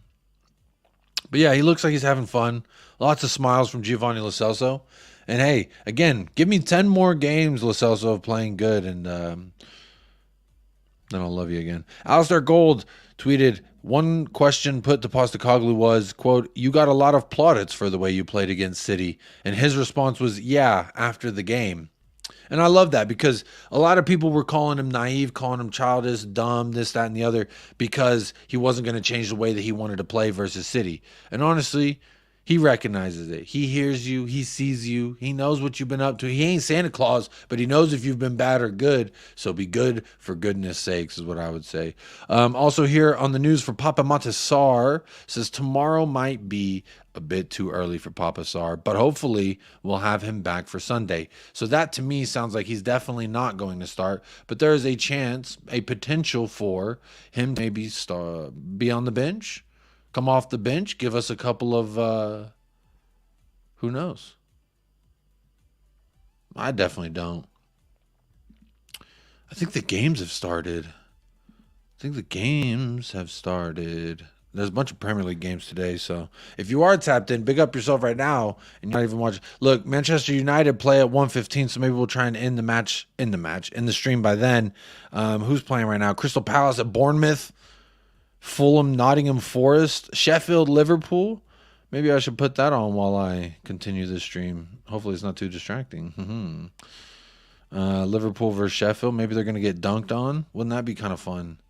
But yeah, he looks like he's having fun. Lots of smiles from Giovanni Lo Celso. And hey, again, give me 10 more games, Lo Celso, of playing good, and then I'll love you again. Alistair Gold tweeted, one question put to Postecoglou was, quote, you got a lot of plaudits for the way you played against City. And his response was, yeah, after the game. And I love that because a lot of people were calling him naive, calling him childish, dumb, this, that, and the other, because he wasn't going to change the way that he wanted to play versus City. And honestly, he recognizes it. He hears you. He sees you. He knows what you've been up to. He ain't Santa Claus, but he knows if you've been bad or good. So be good for goodness sakes is what I would say. Also here on the news for Papa Matasar says tomorrow might be a bit too early for Papa Sarr, but hopefully we'll have him back for Sunday. So that to me sounds like he's definitely not going to start, but there is a chance, a potential for him to maybe be on the bench. Come off the bench, give us a couple of, who knows? I definitely don't. I think the games have started. There's a bunch of Premier League games today, so if you are tapped in, big up yourself right now, and you're not even watching. Look, Manchester United play at 1:15, so maybe we'll try and end the stream by then. Who's playing right now? Crystal Palace at Bournemouth, Fulham, Nottingham Forest, Sheffield, Liverpool. Maybe I should put that on while I continue this stream. Hopefully it's not too distracting. Liverpool versus Sheffield. Maybe they're going to get dunked on. Wouldn't that be kind of fun?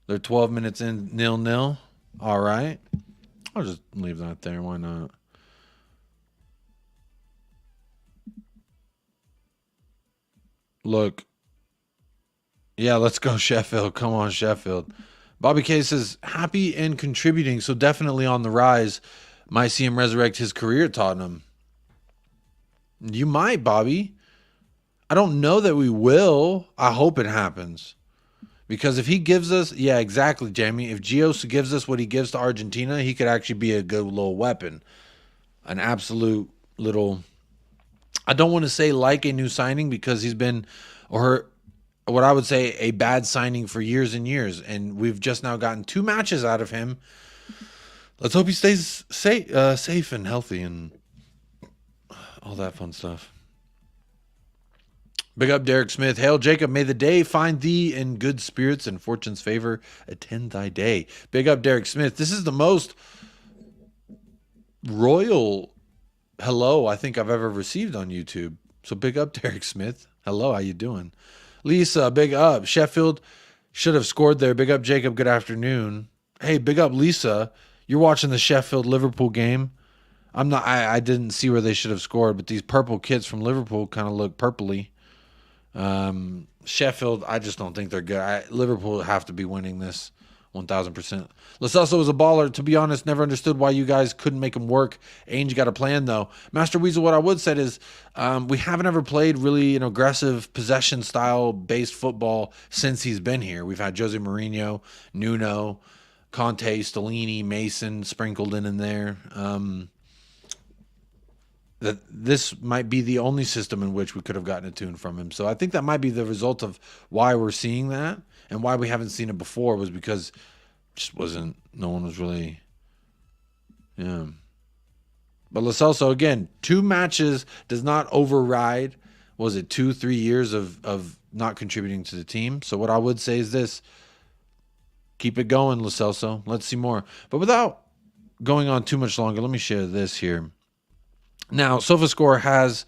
They're 12 minutes in, 0-0. All right. I'll just leave that there. Why not? Look. Yeah, let's go Sheffield. Come on, Sheffield. Bobby K says, happy and contributing, so definitely on the rise. Might see him resurrect his career at Tottenham. You might, Bobby. I don't know that we will. I hope it happens. Because if he gives us, yeah, exactly, Jamie. If Gios gives us what he gives to Argentina, he could actually be a good little weapon. An absolute little, I don't want to say like a new signing because he's been, or what I would say, a bad signing for years and years. And we've just now gotten 2 matches out of him. Let's hope he stays safe and healthy and all that fun stuff. Big up Derek Smith. Hail Jacob, may the day find thee in good spirits and fortune's favor attend thy day. Big up Derek Smith. This is the most royal hello I think I've ever received on YouTube. So big up Derek Smith. Hello, how you doing? Lisa, big up. Sheffield should have scored there. Big up Jacob, good afternoon. Hey, big up Lisa. You're watching the Sheffield Liverpool game. I didn't see where they should have scored, but these purple kids from Liverpool kind of look purpley. Sheffield, I just don't think they're good. Liverpool have to be winning this 1,000%. Lo Celso was a baller. To be honest, never understood why you guys couldn't make him work. Ainge got a plan, though. Master Weasel, what I would say is we haven't ever played really an aggressive possession style based football since he's been here. We've had Jose Mourinho, Nuno, Conte, Stellini, Mason sprinkled in there. That this might be the only system in which we could have gotten a tune from him. So I think that might be the result of why we're seeing that and why we haven't seen it before was because no one was really, yeah. But Lo Celso, again, 2 matches does not override, 2-3 years of not contributing to the team. So what I would say is this, keep it going, Lo Celso. Let's see more. But without going on too much longer, let me share this here. Now, SofaScore has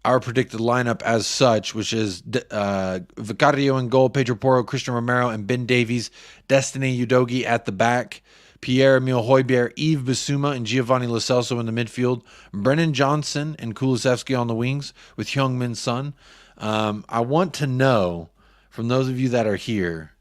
our predicted lineup as such, which is Vicario in goal, Pedro Porro, Christian Romero, and Ben Davies, Destiny Udogi at the back, Pierre-Emile Højbjerg, Yves Bissouma, and Giovanni Lo Celso in the midfield, Brennan Johnson and Kulusevski on the wings with Heung-min Son. I want to know from those of you that are here,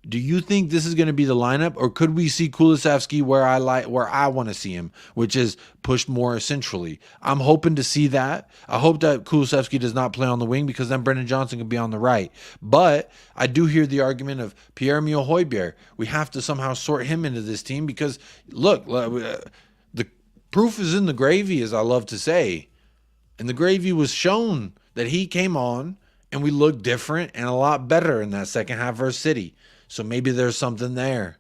do you think this is going to be the lineup, or could we see Kulusevski where I want to see him, which is pushed more centrally? I'm hoping to see that. I hope that Kulusevski does not play on the wing because then Brendan Johnson can be on the right. But I do hear the argument of Pierre-Emile Højbjerg. We have to somehow sort him into this team because, look, the proof is in the gravy, as I love to say. And the gravy was shown that he came on and we looked different and a lot better in that second half versus City. So maybe there's something there.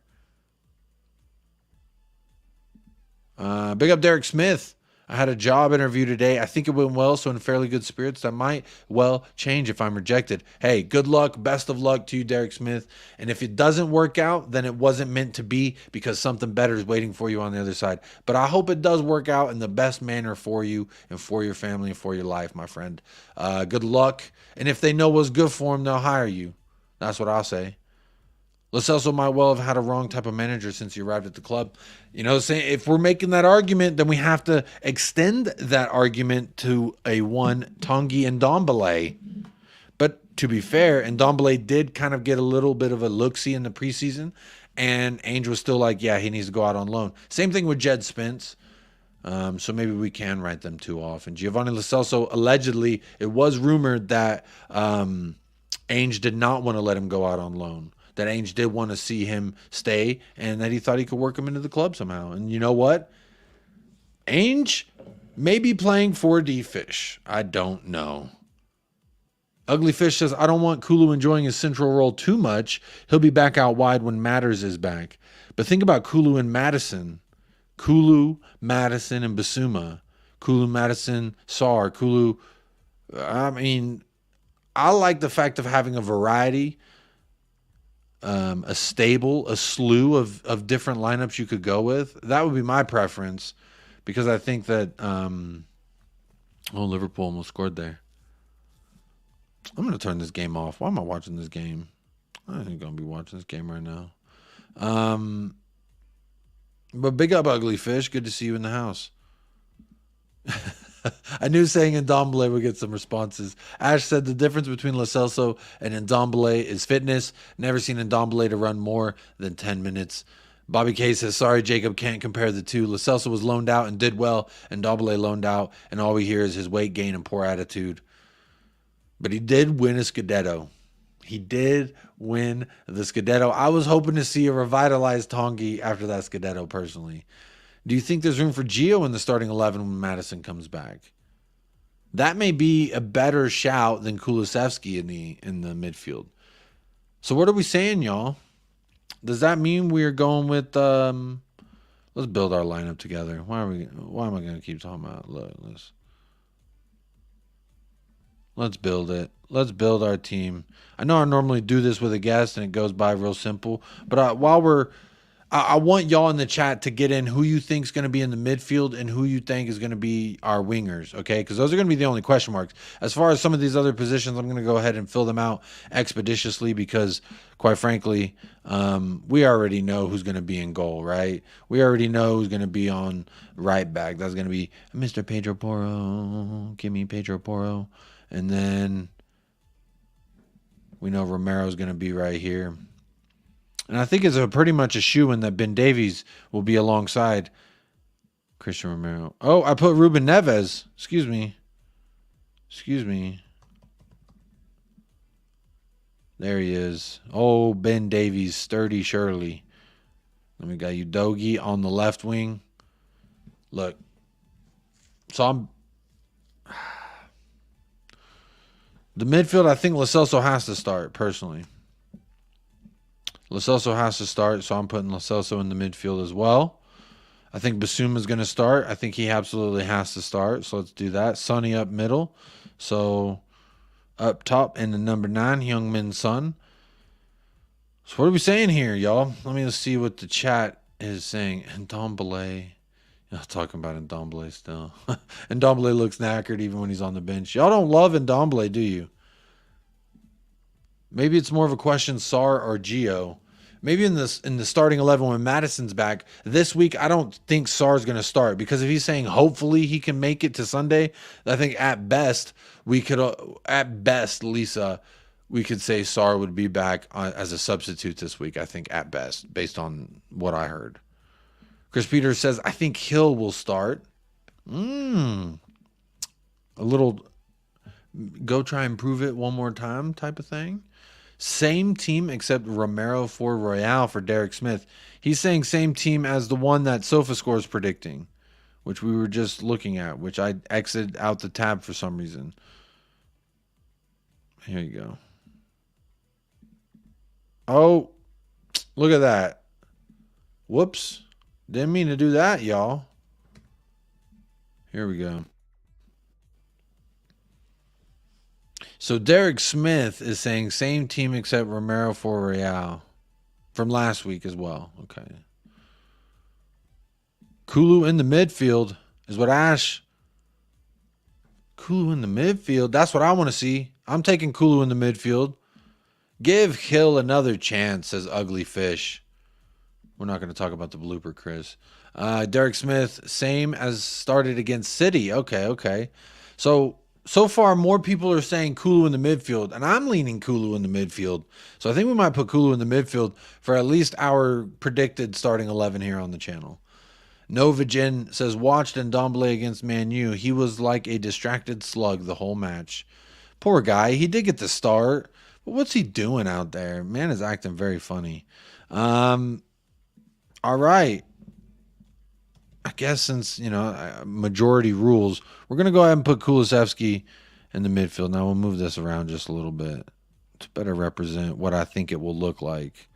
Big up Derek Smith. I had a job interview today. I think it went well, so in fairly good spirits. That might well change if I'm rejected. Hey, good luck. Best of luck to you, Derek Smith. And if it doesn't work out, then it wasn't meant to be because something better is waiting for you on the other side. But I hope it does work out in the best manner for you and for your family and for your life, my friend. Good luck. And if they know what's good for them, they'll hire you. That's what I'll say. Lo Celso might well have had a wrong type of manager since he arrived at the club. You know, saying if we're making that argument, then we have to extend that argument to a one Tanguy and Ndombele. But to be fair, Ndombele did kind of get a little bit of a look-see in the preseason, and Ainge was still like, yeah, he needs to go out on loan. Same thing with Jed Spence. So maybe we can write them 2 off. And Giovanni Lo Celso, allegedly, it was rumored that Ainge did not want to let him go out on loan. That Ainge did want to see him stay and that he thought he could work him into the club somehow. And you know what? Ainge may be playing 4D fish. I don't know. Ugly Fish says, I don't want Kulu enjoying his central role too much. He'll be back out wide when Matters is back. But think about Kulu and Madison. Kulu, Madison, and Basuma. Kulu, Madison, Sar. Kulu. I mean, I like the fact of having a variety, a stable, a slew of different lineups you could go with. That would be my preference because I think that, Liverpool almost scored there. I'm going to turn this game off. Why am I watching this game? I ain't going to be watching this game right now. But big up, Ugly Fish. Good to see you in the house. I knew saying Ndombele would get some responses. Ash said the difference between Lo Celso and Ndombele is fitness. Never seen Ndombele to run more than 10 minutes. Bobby K says, sorry, Jacob, can't compare the two. Lo Celso was loaned out and did well, and Ndombele loaned out, and all we hear is his weight gain and poor attitude. But he did win a Scudetto. He did win the Scudetto. I was hoping to see a revitalized Tongi after that Scudetto, personally. Do you think there's room for Gio in the starting 11 when Madison comes back? That may be a better shout than Kulusevski in the midfield. So what are we saying, y'all? Does that mean we're going with let's build our lineup together. Why am I going to keep talking about let's build it. Let's build our team. I know I normally do this with a guest and it goes by real simple, but I want y'all in the chat to get in who you think is going to be in the midfield and who you think is going to be our wingers, okay? Because those are going to be the only question marks. As far as some of these other positions, I'm going to go ahead and fill them out expeditiously because, quite frankly, we already know who's going to be in goal, right? We already know who's going to be on right back. That's going to be Mr. Pedro Porro. Give me Pedro Porro. And then we know Romero's going to be right here. And I think it's pretty much a shoo-in that Ben Davies will be alongside Christian Romero. Oh, I put Ruben Neves. Excuse me. There he is. Oh, Ben Davies, sturdy Shirley. Then we got Udogie on the left wing. Look. So the midfield, I think Lo Celso has to start, personally. Lo Celso has to start, so I'm putting Lo Celso in the midfield as well. I think Basuma is going to start. I think he absolutely has to start, so let's do that. Sonny up middle. So up top in the number 9, Heung-min Son. So what are we saying here, y'all? Let me just see what the chat is saying. Ndombele. I'm talking about Ndombele still. Ndombele looks knackered even when he's on the bench. Y'all don't love Ndombele, do you? Maybe it's more of a question, Sar or Gio. Maybe in the starting 11 when Madison's back this week, I don't think Sar's going to start because if he's saying hopefully he can make it to Sunday, I think at best Lisa, we could say Sar would be back as a substitute this week. I think at best, based on what I heard. Chris Peters says I think Hill will start. A little go try and prove it one more time type of thing. Same team except Romero for Royale for Derek Smith. He's saying same team as the one that SofaScore is predicting, which we were just looking at, which I exited out the tab for some reason. Here you go. Oh, look at that. Whoops. Didn't mean to do that, y'all. Here we go. So Derek Smith is saying same team except Romero for Real from last week as well. Okay. Kulu in the midfield is what Ash. Kulu in the midfield. That's what I want to see. I'm taking Kulu in the midfield. Give Hill another chance, says Ugly Fish. We're not going to talk about the blooper, Chris. Derek Smith, same as started against City. Okay. So far, more people are saying Kulu in the midfield, and I'm leaning Kulu in the midfield. So I think we might put Kulu in the midfield for at least our predicted starting 11 here on the channel. Novagin says, watched Ndombele against Man U. He was like a distracted slug the whole match. Poor guy. He did get the start, but what's he doing out there? Man is acting very funny. All right. I guess since, majority rules, we're going to go ahead and put Kulusevski in the midfield. Now we'll move this around just a little bit to better represent what I think it will look like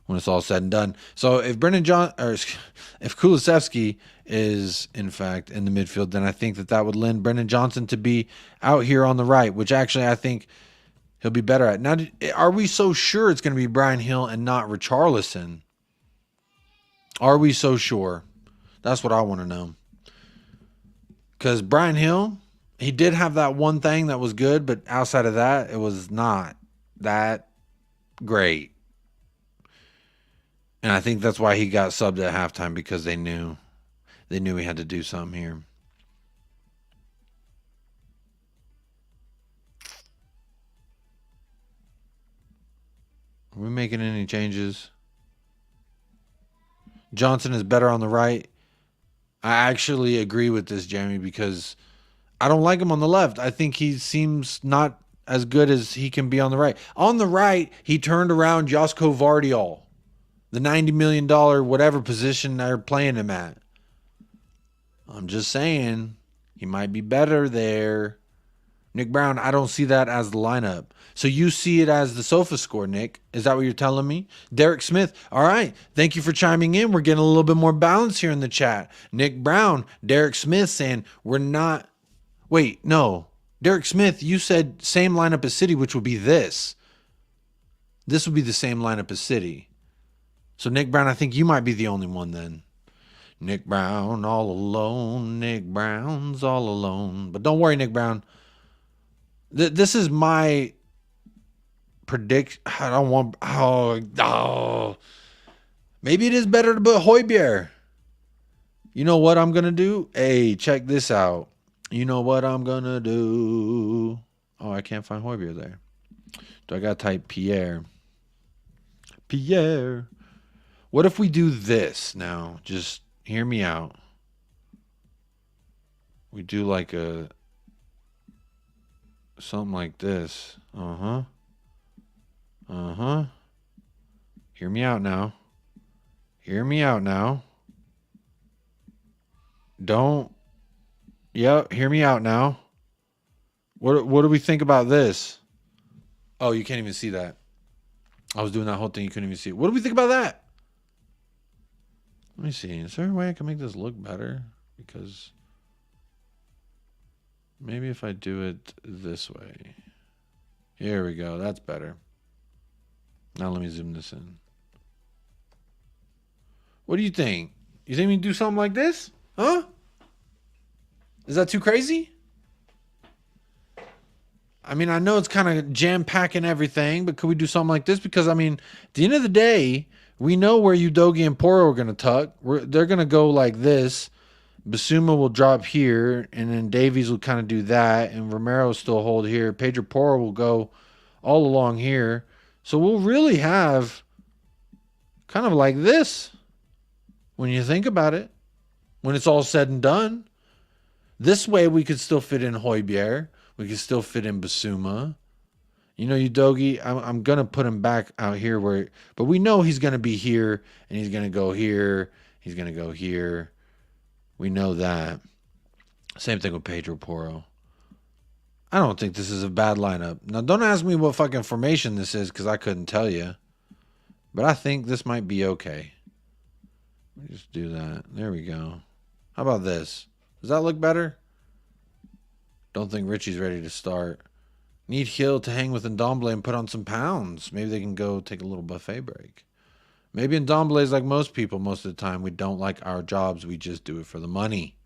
when it's all said and done. So if if Kulusevski is in fact in the midfield, then I think that would lend Brennan Johnson to be out here on the right, which actually I think he'll be better at. Now, are we so sure it's going to be Brian Hill and not Richarlison? Are we so sure? That's what I want to know. Because Brian Hill, he did have that one thing that was good, but outside of that, it was not that great. And I think that's why he got subbed at halftime, because they knew he had to do something here. Are we making any changes? Johnson is better on the right. I actually agree with this, Jeremy, because I don't like him on the left. I think he seems not as good as he can be on the right. On the right, he turned around Josko Vardiol, the $90 million whatever position they're playing him at. I'm just saying, he might be better there. Nick Brown, I don't see that as the lineup. So you see it as the sofa score, Nick. Is that what you're telling me? Derek Smith, all right. Thank you for chiming in. We're getting a little bit more balance here in the chat. Nick Brown, Derek Smith saying we're not. Wait, no. Derek Smith, you said same lineup as City, which would be this. This would be the same lineup as City. So Nick Brown, I think you might be the only one then. Nick Brown all alone. Nick Brown's all alone. But don't worry, Nick Brown. This is my prediction. I don't want. Oh. Maybe it is better to put Højbjerg. You know what I'm going to do? Hey, check this out. You know what I'm going to do? Oh, I can't find Højbjerg there. Do I got to type Pierre? Pierre. What if we do this now? Just hear me out. We do like a something like this. Uh-huh. Hear me out now. Hear me out now. Don't. Yep, hear me out now. What do we think about this? Oh, you can't even see that. I was doing that whole thing. You couldn't even see it. What do we think about that? Let me see. Is there a way I can make this look better? Because maybe if I do it this way. Here we go. That's better. Now let me zoom this in. What do you think? You think we can do something like this? Huh? Is that too crazy? I mean, I know it's kind of jam-packing everything, but could we do something like this? Because, I mean, at the end of the day, we know where Udogie and Porro are going to tuck. They're going to go like this. Basuma will drop here, and then Davies will kind of do that, and Romero will still hold here. Pedro Porro will go all along here. So we'll really have kind of like this when you think about it, when it's all said and done. This way we could still fit in Højbjerg. We could still fit in Basuma. You know, Udogie, I'm going to put him back out here but we know he's going to be here, and he's going to go here. He's going to go here. We know that. Same thing with Pedro Porro. I don't think this is a bad lineup. Now, don't ask me what fucking formation this is, because I couldn't tell you. But I think this might be okay. Let me just do that. There we go. How about this? Does that look better? Don't think Richie's ready to start. Need Hill to hang with Ndombele and put on some pounds. Maybe they can go take a little buffet break. Maybe Ndombele is like most people most of the time. We don't like our jobs. We just do it for the money.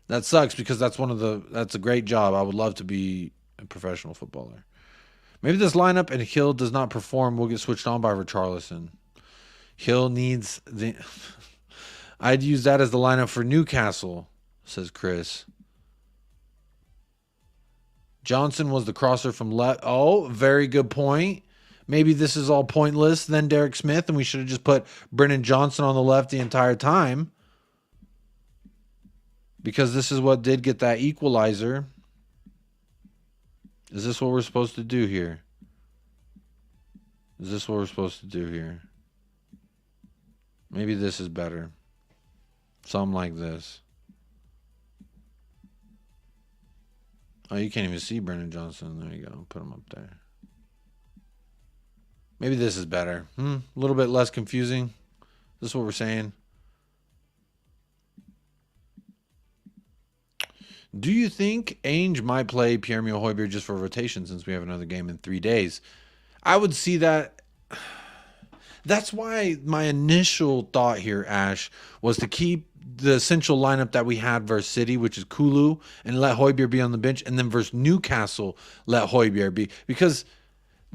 That sucks, because that's a great job. I would love to be a professional footballer. Maybe this lineup and Hill does not perform. We'll get switched on by Richarlison. Hill needs the... I'd use that as the lineup for Newcastle, says Chris. Johnson was the crosser from left. Oh, very good point. Maybe this is all pointless, then Derek Smith, and we should have just put Brennan Johnson on the left the entire time. Because this is what did get that equalizer. Is this what we're supposed to do here? Is this what we're supposed to do here? Maybe this is better. Something like this. Oh, you can't even see Brennan Johnson. There you go. Put him up there. Maybe this is better. A little bit less confusing. This is what we're saying. Do you think Ainge might play Pierre-Emile Højbjerg just for rotation since we have another game in 3 days? I would see that. That's why my initial thought here, Ash, was to keep the essential lineup that we had versus City, which is Kulu, and let Højbjerg be on the bench, and then versus Newcastle, let Højbjerg be. Because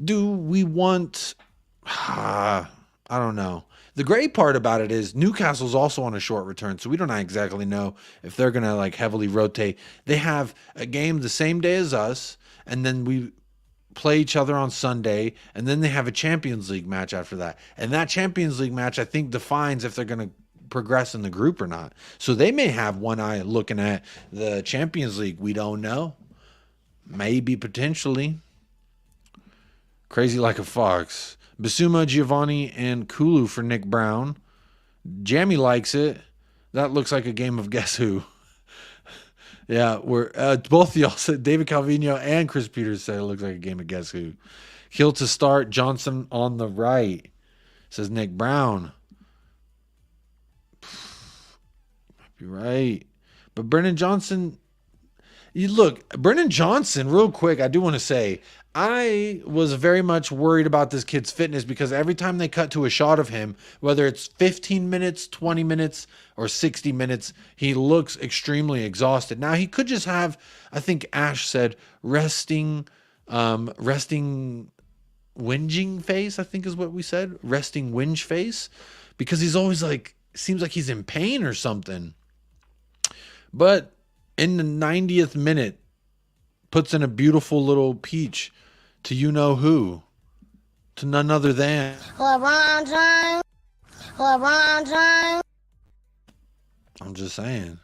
do we want... I don't know. The great part about it is Newcastle's also on a short return, so we don't exactly know if they're going to like heavily rotate. They have a game the same day as us, and then we play each other on Sunday, and then they have a Champions League match after that. And that Champions League match, I think, defines if they're going to progress in the group or not. So they may have one eye looking at the Champions League. We don't know. Maybe, potentially. Crazy like a fox. Bissouma, Giovanni, and Kulu for Nick Brown. Jamie likes it. That looks like a game of Guess Who. Yeah, we're both of y'all said, David Calvino and Chris Peters said it looks like a game of Guess Who. Hill to start, Johnson on the right, says Nick Brown. Might be right. But Brennan Johnson, Brennan Johnson, real quick, I do want to say, I was very much worried about this kid's fitness because every time they cut to a shot of him, whether it's 15 minutes, 20 minutes, or 60 minutes, he looks extremely exhausted. Now, he could just have, I think Ash said, resting whinging face, I think is what we said. Resting whinge face. Because he's always like, seems like he's in pain or something. But in the 90th minute, puts in a beautiful little peach to you-know-who. To none other than... LeBron James. LeBron James. I'm just saying.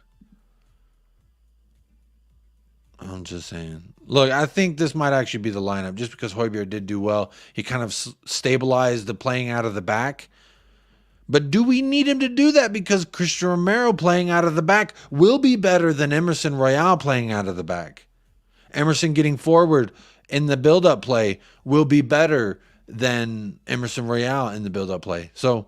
Look, I think this might actually be the lineup just because Højbjerg did do well. He kind of stabilized the playing out of the back. But do we need him to do that? Because Christian Romero playing out of the back will be better than Emerson Royale playing out of the back. Emerson getting forward in the build-up play will be better than Emerson Royale in the build-up play. So,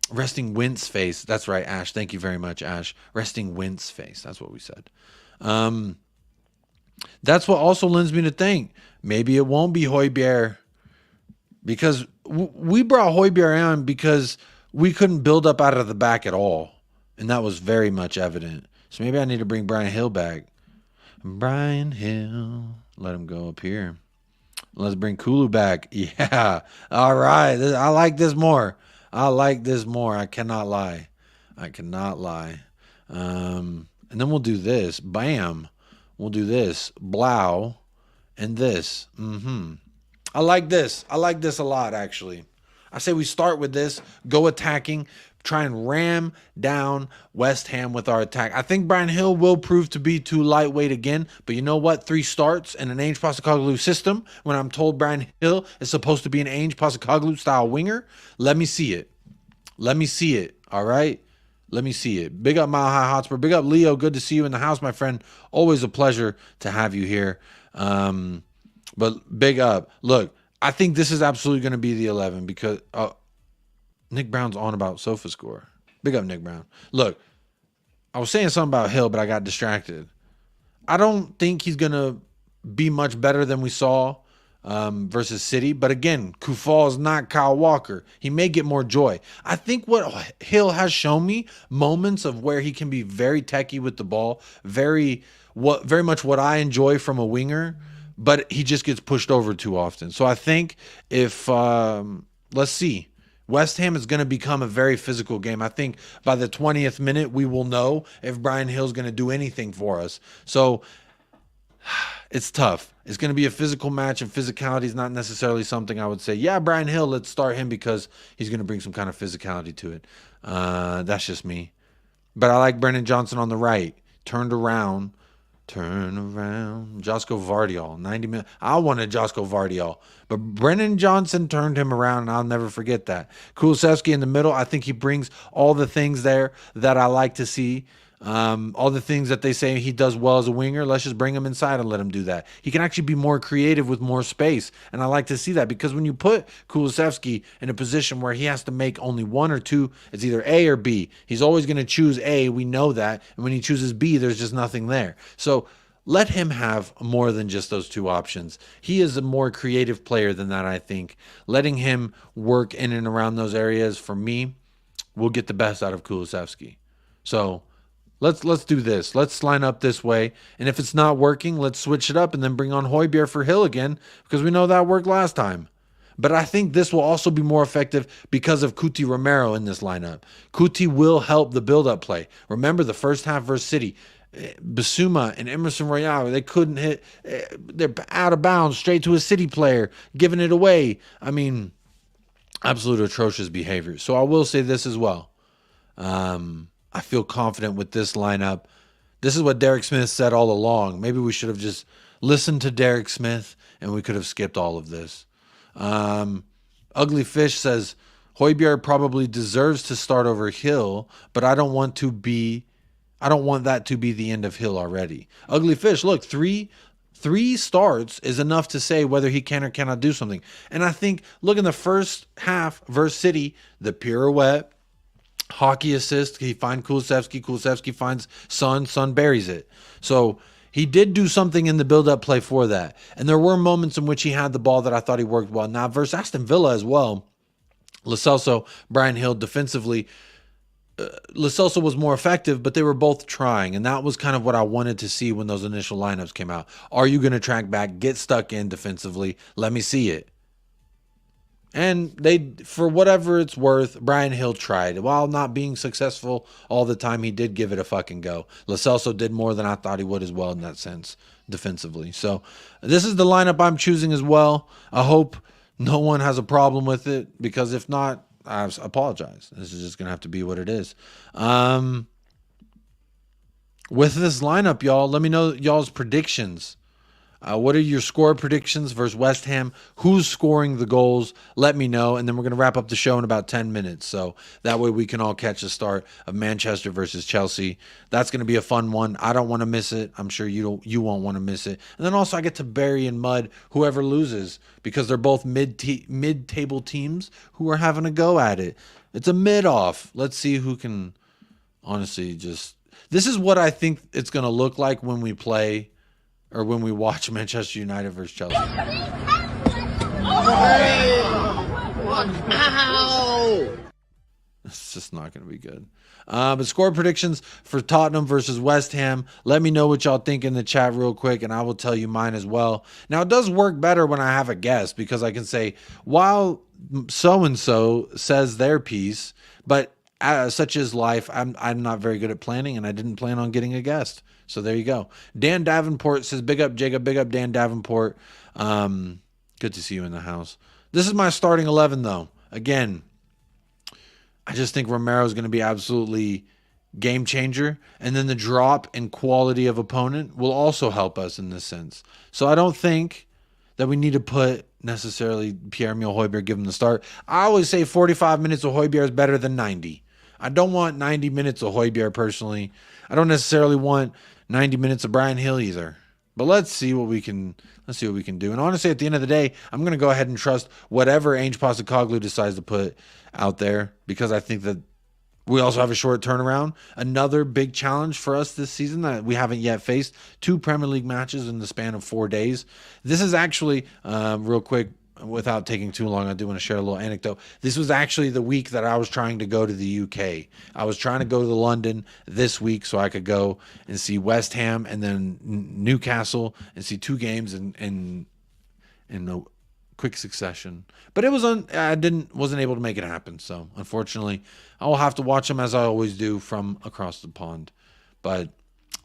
resting Wentz face. That's right, Ash. Thank you very much, Ash. Resting Wentz face. That's what we said. That's what also lends me to think maybe it won't be Højbjerg because we brought Højbjerg on because we couldn't build up out of the back at all. And that was very much evident. So maybe I need to bring Brian Hill back. Brian Hill. Let him go up here. Let's bring Kulu back. Yeah. All right. I like this more. I cannot lie. And then we'll do this. Bam. We'll do this. Blow. And this. I like this. I like this a lot, actually. I say we start with this. Go attacking. Try and ram down West Ham with our attack. I think Brian Hill will prove to be too lightweight again. But you know what? 3 starts in an Ainge Postecoglou system. When I'm told Brian Hill is supposed to be an Ainge Postecoglou style winger, let me see it. All right? Let me see it. Big up Mile High Hotspur. Big up Leo. Good to see you in the house, my friend. Always a pleasure to have you here. But big up. Look, I think this is absolutely going to be the 11 because... Nick Brown's on about SofaScore. Big up, Nick Brown. Look, I was saying something about Hill, but I got distracted. I don't think he's going to be much better than we saw versus City. But again, Kufal is not Kyle Walker. He may get more joy. I think what Hill has shown me, moments of where he can be very techie with the ball, very much what I enjoy from a winger, but he just gets pushed over too often. So I think if, let's see. West Ham is going to become a very physical game. I think by the 20th minute, we will know if Brian Hill's going to do anything for us. So it's tough. It's going to be a physical match, and physicality is not necessarily something I would say, yeah, Brian Hill, let's start him because he's going to bring some kind of physicality to it. That's just me. But I like Brennan Johnson on the right. Turned around. Josko Vardiol, 90 minutes. I wanted Josko Vardiol, but Brennan Johnson turned him around, and I'll never forget that. Kulusevski in the middle. I think he brings all the things there that I like to see. All the things that they say he does well as a winger, let's just bring him inside and let him do that. He can actually be more creative with more space, and I like to see that, because when you put Kulusevski in a position where he has to make only one or two, it's either A or B. He's always going to choose A, we know that, and when he chooses B, there's just nothing there. So let him have more than just those two options. He is a more creative player than that, I think. Letting him work in and around those areas, for me, will get the best out of Kulusevski. So let's do this. Let's line up this way. And if it's not working, let's switch it up and then bring on Højbjerg for Hill again, because we know that worked last time. But I think this will also be more effective because of CUTI Romero in this lineup. CUTI will help the build-up play. Remember the first half versus City. Basuma and Emerson Royale, they couldn't hit. They're out of bounds, straight to a City player, giving it away. I mean, absolute atrocious behavior. So I will say this as well. I feel confident with this lineup. This is what Derek Smith said all along. Maybe we should have just listened to Derek Smith and we could have skipped all of this. Ugly Fish says, Højbjerg probably deserves to start over Hill, but I don't want that to be the end of Hill already. Ugly Fish, look, three starts is enough to say whether he can or cannot do something. And I think, look, in the first half versus City, the pirouette, hockey assist, he finds Kulusevski finds Son buries it. So he did do something in the build-up play for that. And there were moments in which he had the ball that I thought he worked well. Now, versus Aston Villa as well, Lo Celso, Brian Hill, defensively, Lo Celso was more effective, but they were both trying. And that was kind of what I wanted to see when those initial lineups came out. Are you going to track back, get stuck in defensively? Let me see it. And they, for whatever it's worth, Brian Hill tried. While not being successful all the time, he did give it a fucking go. Lo Celso did more than I thought he would as well in that sense, defensively. So this is the lineup I'm choosing as well. I hope no one has a problem with it, because if not, I apologize. This is just going to have to be what it is. With this lineup, y'all, let me know y'all's predictions. What are your score predictions versus West Ham? Who's scoring the goals? Let me know. And then we're going to wrap up the show in about 10 minutes. So that way we can all catch the start of Manchester versus Chelsea. That's going to be a fun one. I don't want to miss it. I'm sure you won't want to miss it. And then also I get to bury in mud whoever loses, because they're both mid-table teams who are having a go at it. It's a mid-off. Let's see who can honestly just... This is what I think it's going to look like when we play... or when we watch Manchester United versus Chelsea. Ow! It's just not going to be good. But score predictions for Tottenham versus West Ham. Let me know what y'all think in the chat real quick, and I will tell you mine as well. Now, it does work better when I have a guest, because I can say, while so-and-so says their piece, but such is life, I'm not very good at planning, and I didn't plan on getting a guest. So there you go. Dan Davenport says, big up, Jacob. Big up, Dan Davenport. Good to see you in the house. This is my starting 11, though. Again, I just think Romero is going to be absolutely game changer. And then the drop in quality of opponent will also help us in this sense. So I don't think that we need to put necessarily Pierre-Emile Højbjerg, give him the start. I always say 45 minutes of Højbjerg is better than 90. I don't want 90 minutes of Højbjerg personally. I don't necessarily want 90 minutes of Brian Hill either. But let's see what we can do. And honestly, at the end of the day, I'm going to go ahead and trust whatever Ange Postecoglou decides to put out there, because I think that we also have a short turnaround. Another big challenge for us this season that we haven't yet faced: 2 Premier League matches in the span of 4 days. This is actually, real quick, without taking too long, I do want to share a little anecdote. This was actually the week that I was trying to go to the UK. I was trying to go to London this week so I could go and see West Ham and then Newcastle and see 2 games in a quick succession. But it was wasn't able to make it happen. So unfortunately, I will have to watch them as I always do from across the pond. But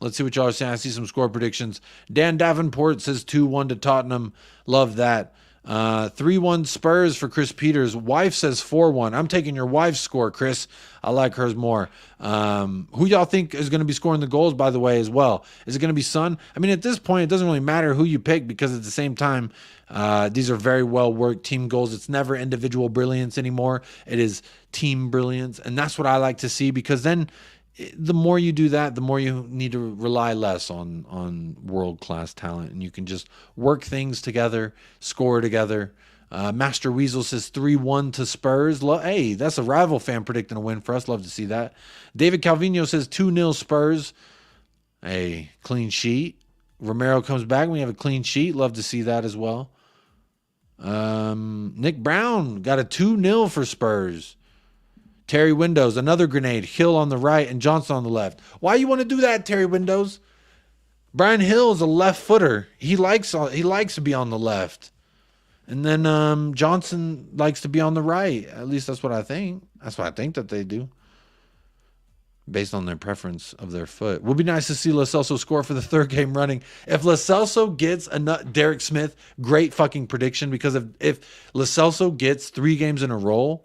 let's see what y'all are saying. I see some score predictions. Dan Davenport says 2-1 to Tottenham. Love that. 3-1 Spurs for Chris Peters. Wife says 4-1. I'm taking your wife's score, Chris. I like hers more. Who y'all think is going to be scoring the goals, by the way, as well? Is it going to be Son? I mean, at this point, it doesn't really matter who you pick, because at the same time, these are very well-worked team goals. It's never individual brilliance anymore. It is team brilliance, and that's what I like to see, because then the more you do that, the more you need to rely less on world-class talent, and you can just work things together, score together. Master Weasel says 3-1 to Spurs. Hey, that's a rival fan predicting a win for us. Love to see that. David Calvino says 2-0 Spurs. Hey, clean sheet. Romero comes back. We have a clean sheet. Love to see that as well. Nick Brown got a 2-0 for Spurs. Terry Windows, another grenade. Hill on the right and Johnson on the left. Why you want to do that, Terry Windows? Brian Hill is a left footer. He likes to be on the left. And then Johnson likes to be on the right. At least that's what I think. That's what I think that they do, based on their preference of their foot. Would be nice to see Lo Celso score for the third game running. If Lo Celso gets Derek Smith, great fucking prediction, because if Lo Celso gets 3 games in a row,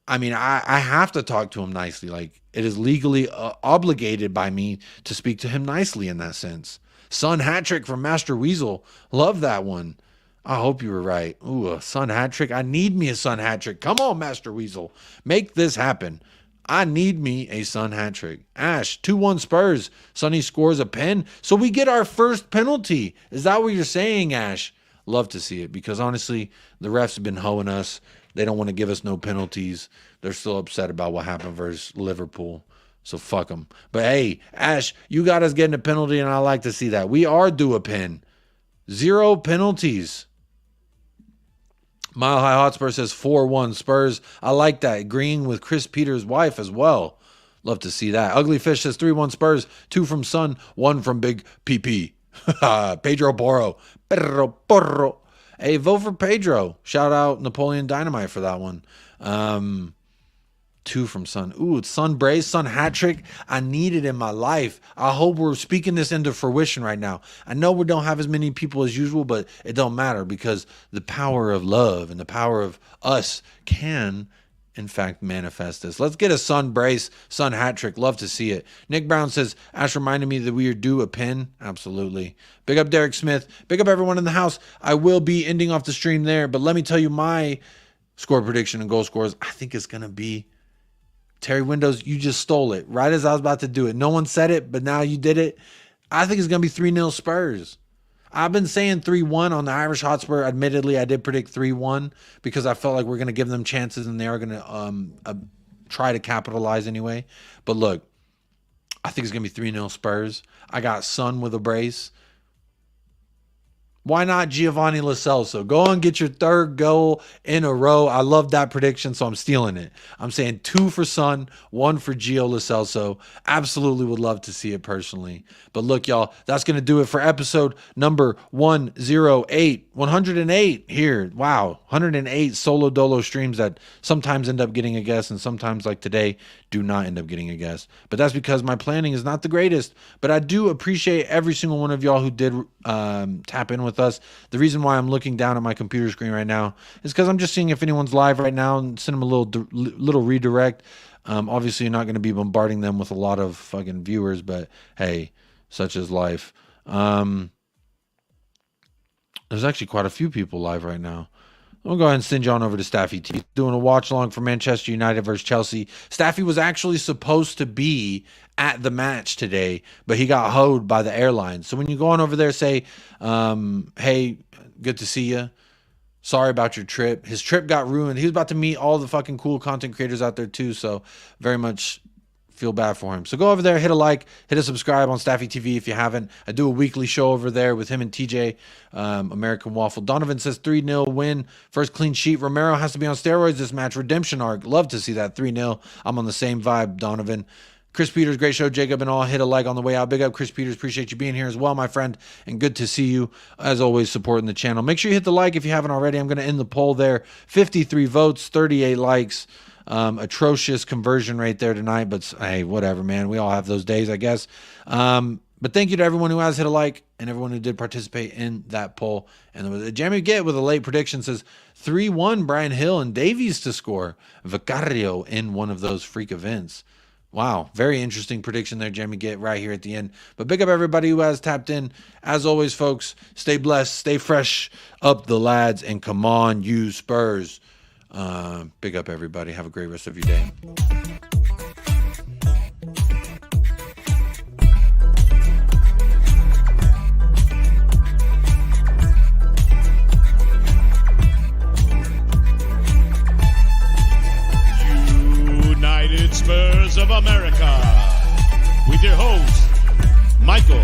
I mean, I have to talk to him nicely. Like, it is legally obligated by me to speak to him nicely in that sense. Son hat trick from Master Weasel. Love that one. I hope you were right. Ooh, a son hat trick. I need me a son hat trick. Come on, Master Weasel. Make this happen. I need me a son hat trick. Ash, 2-1 Spurs. Sonny scores a pen. So we get our first penalty. Is that what you're saying, Ash? Love to see it, because honestly, the refs have been hoeing us. They don't want to give us no penalties. They're still upset about what happened versus Liverpool. So fuck them. But hey, Ash, you got us getting a penalty, and I like to see that. We are due a pen. 0 penalties. Mile High Hotspur says 4-1 Spurs. I like that. Agreeing with Chris Peters' wife as well. Love to see that. Ugly Fish says 3-1 Spurs. 2 from Sun. 1 from Big PP. Pedro Porro. Pedro Porro. Hey, vote for Pedro. Shout out Napoleon Dynamite for that one. 2 from Sun. Ooh, it's Sun Brace, Sun hat trick. I need it in my life. I hope we're speaking this into fruition right now. I know we don't have as many people as usual, but it don't matter, because the power of love and the power of us can, in fact, manifest this. Let's get a Sun Brace, Sun hat trick. Love to see it. Nick Brown says, Ash reminded me that we are due a pin. Absolutely. Big up Derek Smith. Big up everyone in the house. I will be ending off the stream there, but let me tell you my score prediction and goal scores. I think it's going to be Terry Windows. You just stole it right as I was about to do it. No one said it, but now you did it. I think it's going to be 3-0 Spurs. I've been saying 3-1 on the Irish Hotspur. Admittedly, I did predict 3-1 because I felt like we're going to give them chances and they are going to try to capitalize anyway. But look, I think it's going to be 3-0 Spurs. I got Sun with a brace. Why not Giovanni Lo Celso? Go and get your 3rd goal in a row. I love that prediction, so I'm stealing it. I'm saying 2 for Sun, 1 for Gio Lo Celso. Absolutely would love to see it personally. But look, y'all, that's going to do it for episode number 108. 108 here. Wow, 108 solo dolo streams that sometimes end up getting a guest and sometimes, like today, do not end up getting a guest. But that's because my planning is not the greatest. But I do appreciate every single one of y'all who did tap in with us. The reason why I'm looking down at my computer screen right now is because I'm just seeing if anyone's live right now and send them a little redirect. Obviously, you're not going to be bombarding them with a lot of fucking viewers, but hey, such is life. There's actually quite a few people live right now. I'm going to go ahead and send you on over to Staffy T. Doing a watch along for Manchester United versus Chelsea. Staffy was actually supposed to be at the match today, but he got hoed by the airline. So when you go on over there, say, hey, good to see you. Sorry about your trip. His trip got ruined. He was about to meet all the fucking cool content creators out there too. So very much feel bad for him. So go over there, hit a like, hit a subscribe on Staffy TV if you haven't. I do a weekly show over there with him and TJ, American Waffle. Donovan says 3-0 win. First clean sheet. Romero has to be on steroids this match. Redemption arc. Love to see that 3-0. I'm on the same vibe, Donovan. Chris Peters, great show. Jacob and all, hit a like on the way out. Big up, Chris Peters. Appreciate you being here as well, my friend. And good to see you, as always, supporting the channel. Make sure you hit the like if you haven't already. I'm going to end the poll there. 53 votes, 38 likes. Atrocious conversion rate there tonight, but hey, whatever, man. We all have those days, I guess. But thank you to everyone who has hit a like and everyone who did participate in that poll. And Jamie Get with a late prediction says 3-1 Brian Hill and Davies to score. Vicario in one of those freak events. Wow, very interesting prediction there, Jamie Get, right here at the end. But big up everybody who has tapped in. As always, folks, stay blessed, stay fresh up the lads, and come on, you Spurs. Big up everybody. Have a great rest of your day. Survivors of America with your host, Michael